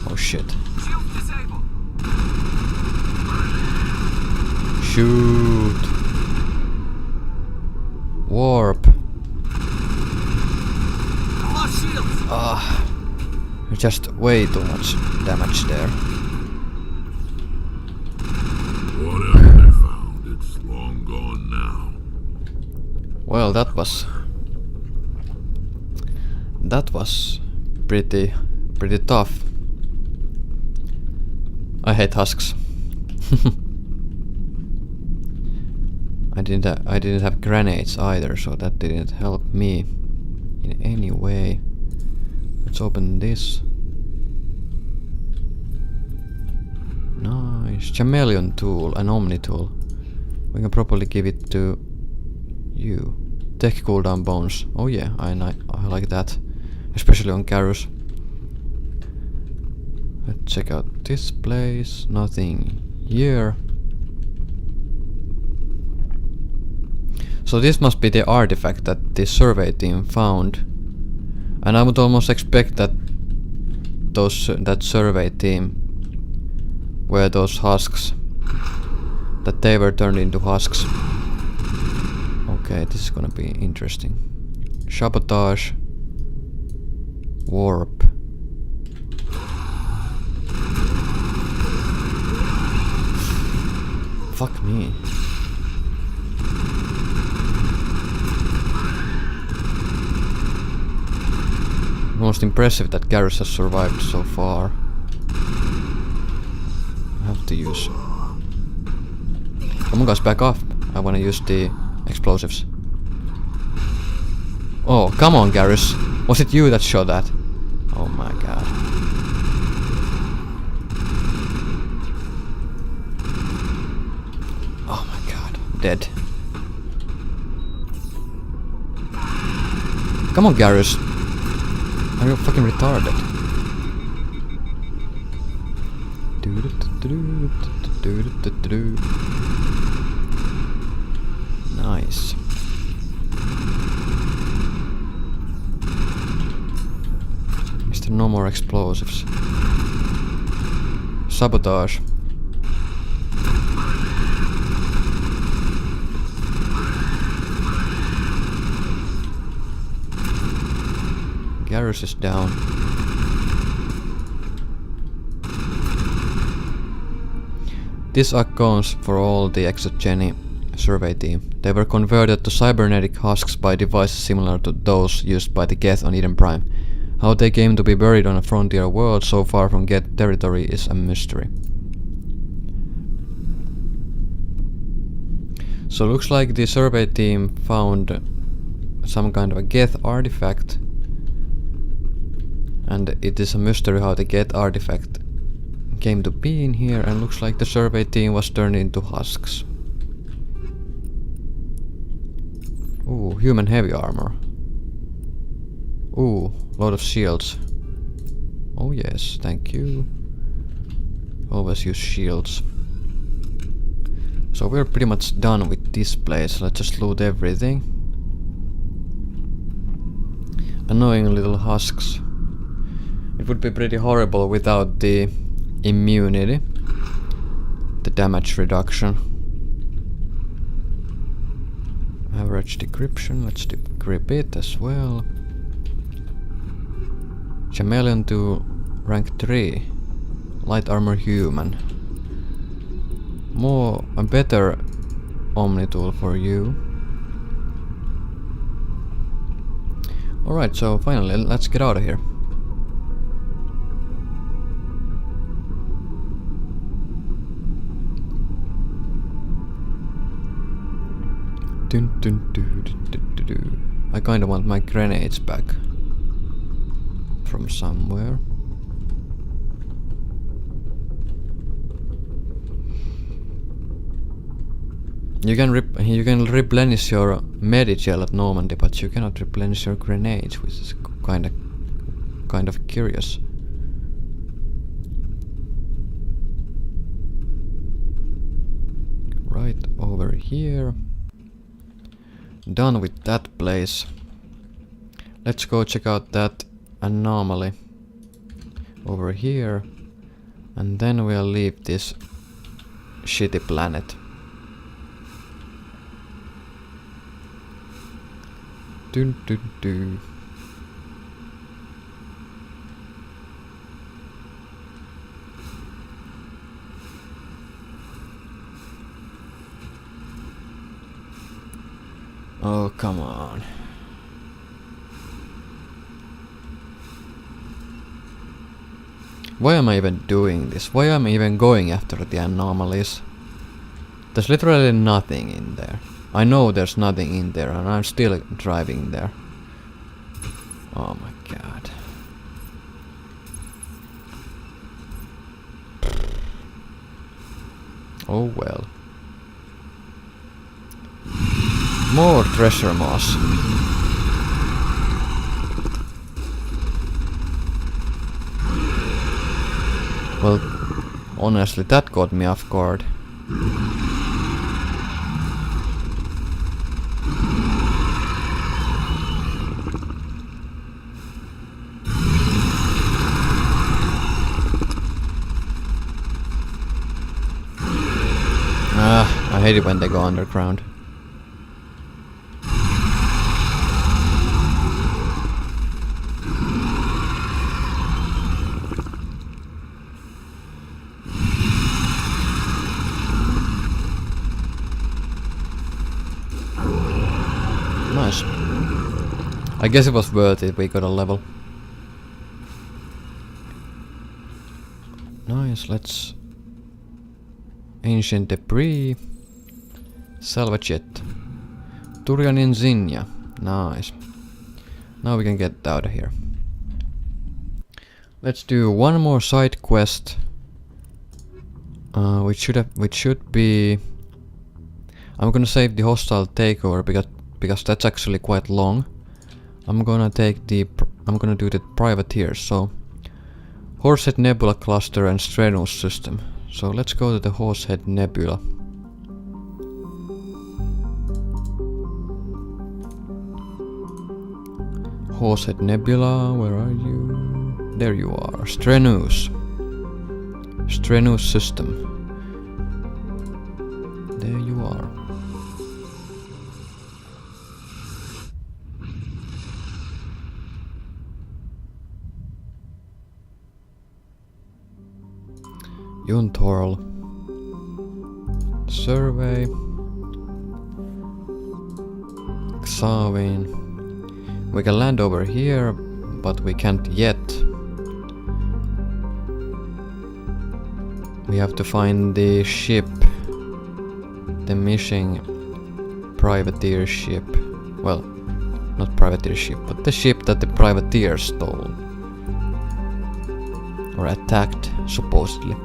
Oh shit. Shoot! Warp! Just way too much damage there. Whatever they found, it's long gone now. Well, that was pretty tough. I hate husks. I didn't have grenades either, so that didn't help me in any way. Let's open this. Nice. Chameleon tool, an Omni tool. We can probably give it to you. Tech cooldown bones. Oh yeah, I like that. Especially on Garrus. Let's check out this place. Nothing here. So this must be the artifact that the survey team found. And I would almost expect that that survey team were those husks. That they were turned into husks. Okay, this is gonna be interesting. Sabotage. Warp. Fuck me. Most impressive that Garrus has survived so far. I have to use... Come on guys, back off. I wanna use the explosives. Oh, come on Garrus. Was it you that shot that? Oh my god. Oh my god. Dead. Come on Garrus. Are you fucking retarded? Nice. Is there no more explosives? Sabotage. Garrus is down. This accounts for all the Exogeny survey team. They were converted to cybernetic husks by devices similar to those used by the Geth on Eden Prime. How they came to be buried on a frontier world so far from Geth territory is a mystery. So looks like the survey team found some kind of a Geth artifact. And it is a mystery how the Geth artifact came to be in here, and looks like the survey team was turned into husks. Ooh, human heavy armor. Ooh, lot of shields. Oh yes, thank you. Always use shields. So we're pretty much done with this place. Let's just loot everything. Annoying little husks. It would be pretty horrible without the immunity. The damage reduction. Average decryption. Let's decrypt it as well. Chameleon to rank 3. Light armor human. A better Omni tool for you. Alright, so finally, let's get out of here. I kinda want my grenades back. From somewhere. You can replenish your Medigel at Normandy, but you cannot replenish your grenades, which is kind of curious. Right over here. Done with that place. Let's go check out that anomaly over here, and then we'll leave this shitty planet. Oh, come on. Why am I even doing this? Why am I even going after the anomalies? There's literally nothing in there. I know there's nothing in there, and I'm still driving there. Oh my god. Oh well. More treasure moss. Well, honestly, that caught me off guard. I hate it when they go underground. Nice. I guess it was worth it, we got a level. Nice, let's... Ancient debris. Salvage it. Turian Insignia. Nice. Now we can get out of here. Let's do one more side quest. Which should be... I'm gonna save the hostile takeover because that's actually quite long. I'm gonna do the privateers. So Horsehead Nebula cluster and Strenus system. So let's go to the Horsehead Nebula. Horsehead Nebula, where are you? There you are. Strenus. Strenus system. There you are. Yuntorl. Survey. Xavin. We can land over here, but we can't yet. We have to find the ship. The missing privateer ship. Well, not privateer ship, but the ship that the privateer stole. Or attacked, supposedly.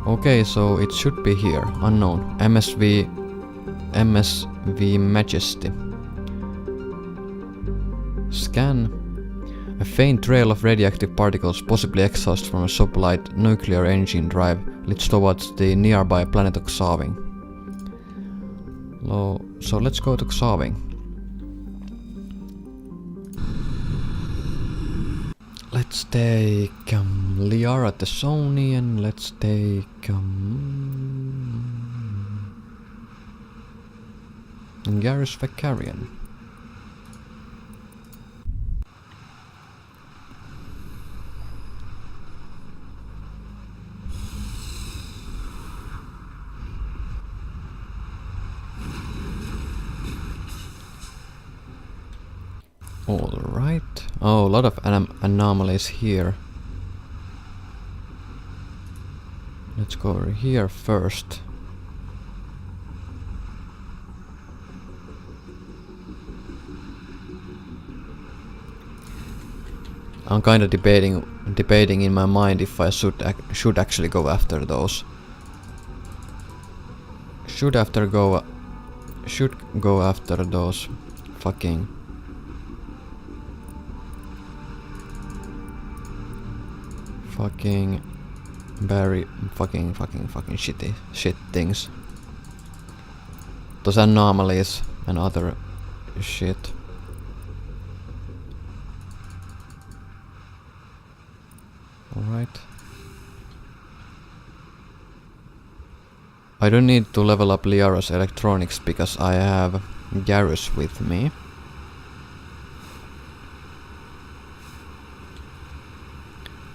Okay, so it should be here. Unknown. MSV Majesty. Scan. A faint trail of radioactive particles, possibly exhaust from a sublight nuclear engine drive, leads towards the nearby planet of Xaving. So let's go to Xaving. Let's take Liara Thessonian, let's take Garrus Vakarian. Alright. Oh, a lot of anomalies here. Let's go over here first. I'm kinda debating in my mind if I should actually go after those. Should go after those fucking very fucking shit things. Those anomalies and other shit. Alright. I don't need to level up Liara's electronics because I have Garrus with me.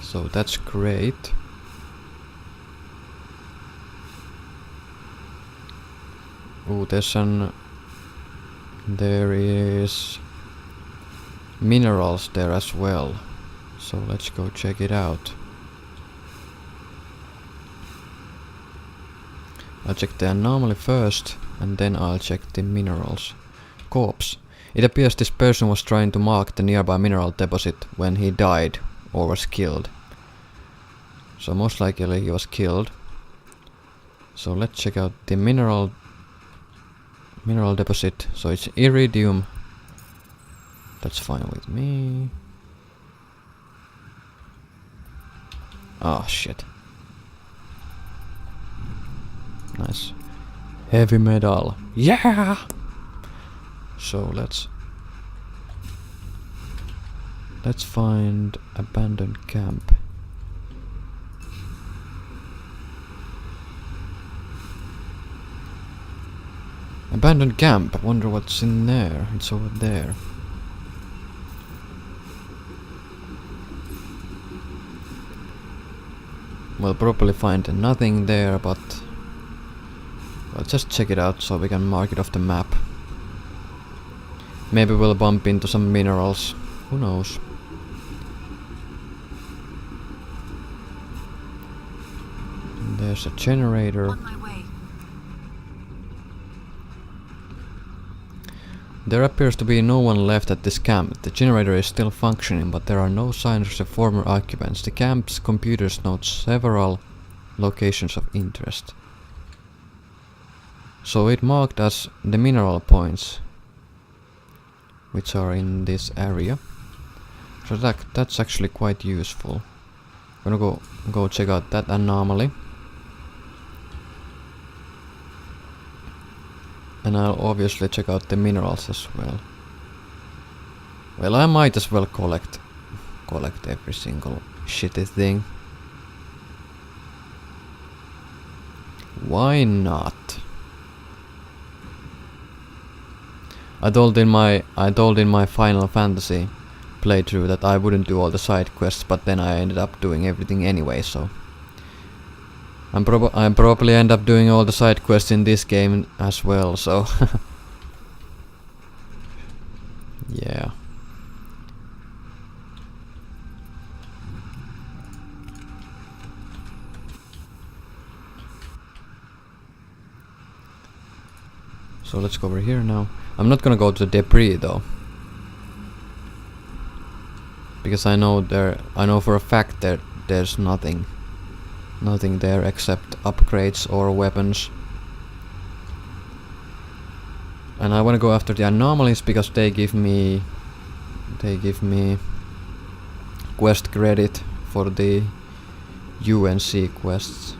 So that's great. Oh, there is minerals there as well. So let's go check it out. I'll check the anomaly first and then I'll check the minerals. Corpse. It appears this person was trying to mark the nearby mineral deposit when he died or was killed. So most likely he was killed. So let's check out the mineral deposit. So it's iridium. That's fine with me. Oh shit. Nice. Heavy metal. Yeah! So let's find abandoned camp. Abandoned camp. I wonder what's in there. It's over there. We'll probably find nothing there, but let's just check it out so we can mark it off the map. Maybe we'll bump into some minerals. Who knows? And there's a generator. On my way. There appears to be no one left at this camp. The generator is still functioning, but there are no signs of the former occupants. The camp's computers note several locations of interest. So it marked as the mineral points, which are in this area. So that's actually quite useful. I'm gonna go check out that anomaly. And I'll obviously check out the minerals as well. Well, I might as well collect every single shitty thing. Why not? I told in my Final Fantasy playthrough that I wouldn't do all the side quests, but then I ended up doing everything anyway, so I probably end up doing all the side quests in this game as well, so yeah. So let's go over here now. I'm not gonna go to the debris though, because I know for a fact that there's nothing there except upgrades or weapons. And I want to go after the anomalies because they give me quest credit for the UNC quests.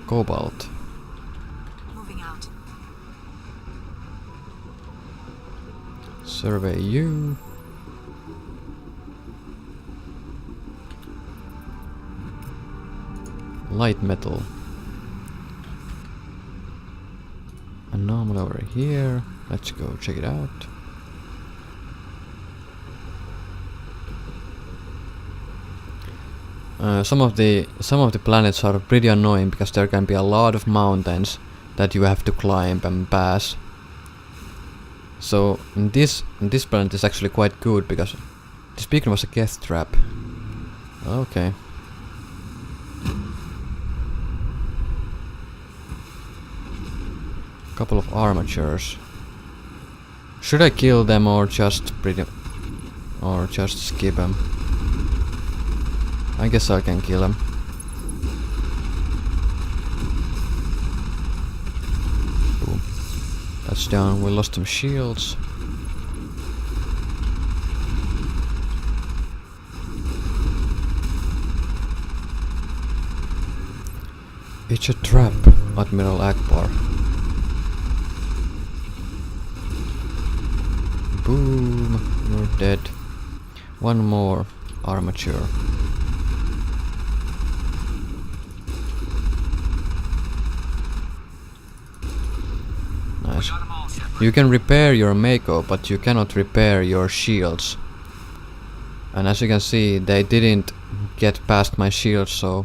Cobalt. Moving out. Survey you. Light metal. Anomaly over here. Let's go check it out. Some of the planets are pretty annoying because there can be a lot of mountains that you have to climb and pass. So this planet is actually quite good because this beacon was a death trap. Okay. Couple of armatures. Should I kill them or just skip them? I guess I can kill them. Boom. That's down. We lost some shields. It's a trap, Admiral Akbar. Boom, you're dead. One more armature. Nice. You can repair your Mako, but you cannot repair your shields. And as you can see, they didn't get past my shields, so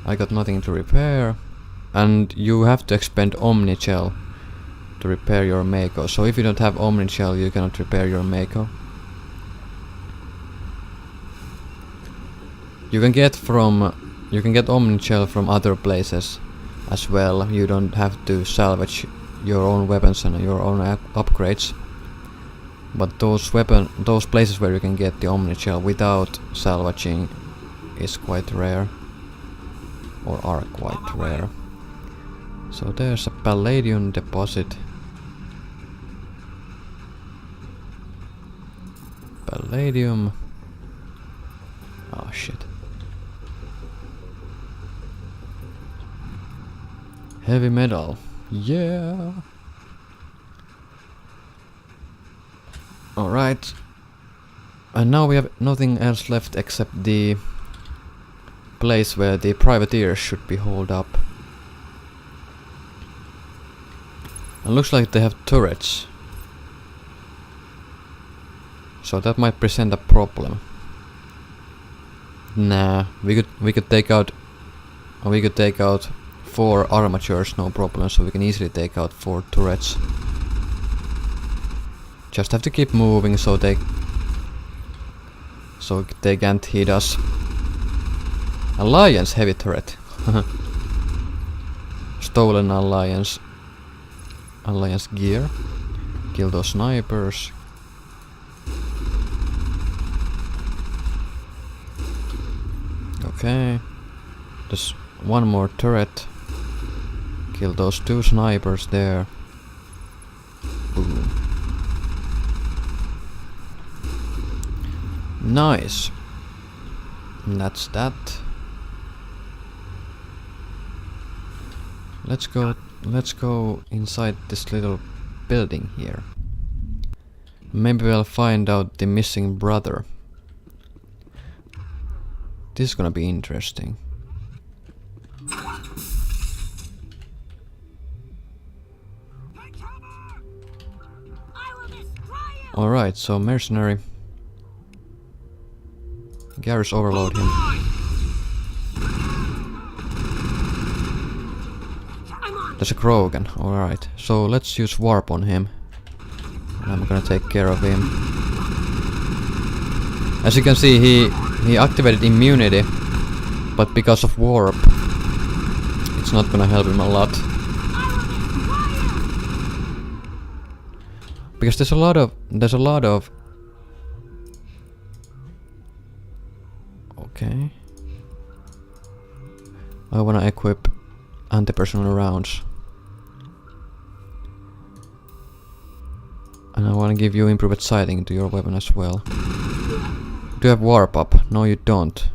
I got nothing to repair. And you have to expend Omnichel to repair your Mako. So if you don't have Omnichel, you cannot repair your Mako. You can get Omnichel from other places as well. You don't have to salvage your own weapons and your own upgrades. But those places where you can get the Omnichel without salvaging is quite rare. Or are quite rare. So there's a palladium deposit. Palladium. Oh shit. Heavy metal. Yeah. Alright. And now we have nothing else left except the place where the privateers should be holed up. And looks like they have turrets. So that might present a problem. Nah, we could take out 4 armatures, no problem, so we can easily take out 4 turrets. Just have to keep moving so they can't hit us. Alliance heavy turret. Stolen Alliance gear. Kill those snipers. Okay. There's one more turret. Kill those 2 snipers there. Boom. Nice. And that's that. Let's go inside this little building here. Maybe we'll find out the missing brother. This is gonna be interesting. Alright, so mercenary. Garrus, overload him. There's a Krogan, alright. So let's use warp on him. And I'm gonna take care of him. As you can see, he activated immunity, but because of warp, it's not gonna help him a lot. Because there's a lot of okay. I wanna equip anti-personnel rounds. And I want to give you improved sighting to your weapon as well. Do you have warp up? No, you don't.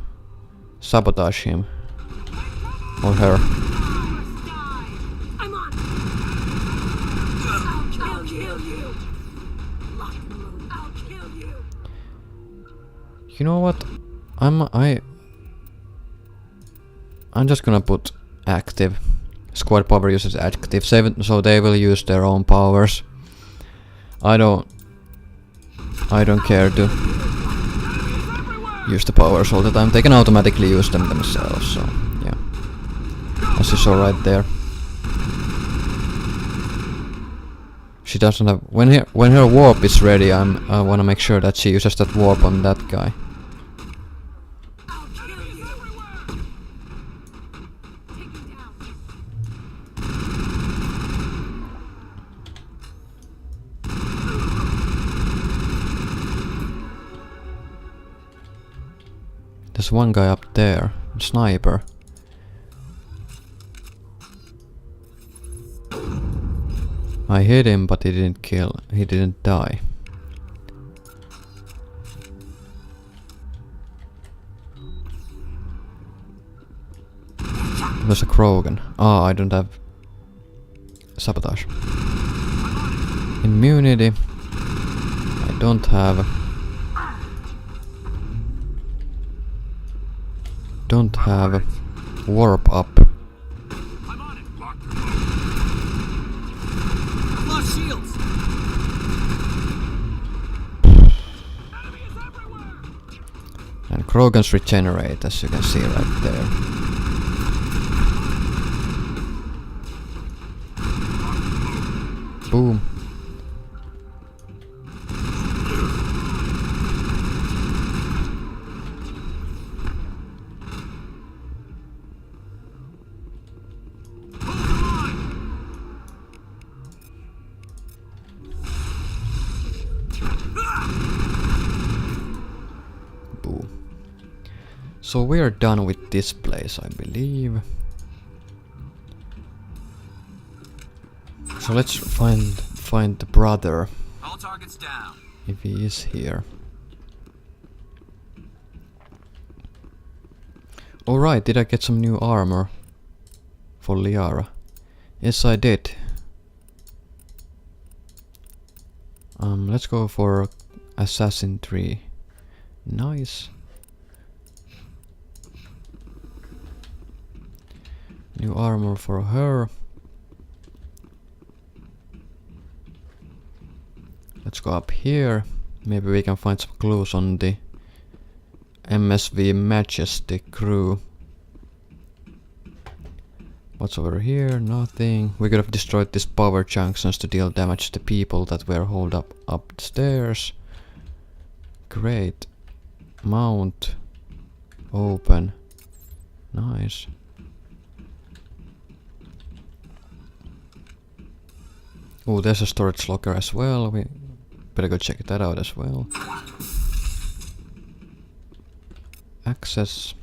Sabotage him. Or her. I'm on. I'll kill you. Lock and load. I'll kill you. You know what? I'm just gonna put active. Squad power uses active, so they will use their own powers. I don't care to use the powers all the time. They can automatically use them themselves, so yeah. As you saw right there. She doesn't have when her warp is ready, I wanna make sure that she uses that warp on that guy. There's one guy up there, a sniper. I hit him, but he didn't die. There's a Krogan. Ah, I don't have sabotage. Immunity. I don't have. Don't have warp up. I'm on it. I've lost shields. And Krogans regenerate, as you can see right there. Boom. So we are done with this place, I believe. So let's find the brother. All targets down. If he is here. Alright, did I get some new armor for Liara? Yes, I did. Let's go for Assassin 3. Nice. New armor for her. Let's go up here. Maybe we can find some clues on the MSV Majesty crew. What's over here? Nothing. We could have destroyed these power junctions to deal damage to people that were holed up upstairs. Great. Mount. Open. Nice. Oh, there's a storage locker as well. We better go check that out as well. Access.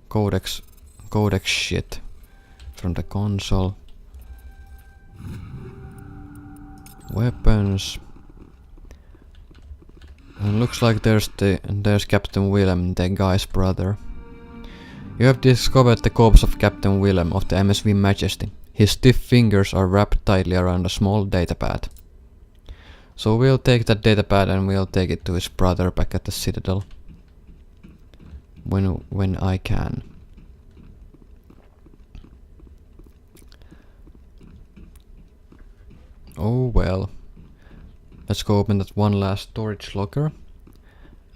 Codex shit from the console. Weapons. And looks like there's Captain Willem, the guy's brother. You have discovered the corpse of Captain Willem of the MSV Majesty. His stiff fingers are wrapped tightly around a small datapad. So we'll take that datapad and we'll take it to his brother back at the Citadel. When I can. Oh well. Let's go open that one last storage locker.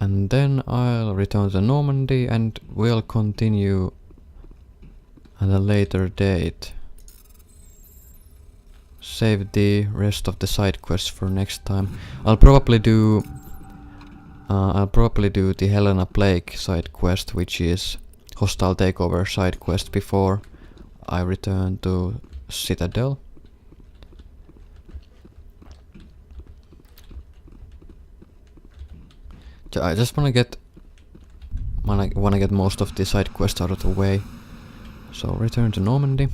And then I'll return to Normandy and we'll continue at a later date. Save the rest of the side quests for next time. I'll probably do the Helena Blake side quest, which is hostile takeover side quest, before I return to Citadel. I just wanna get most of the side quests out of the way. So return to Normandy.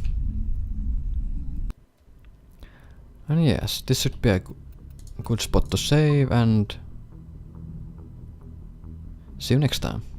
And yes, this should be a good spot to save, and see you next time.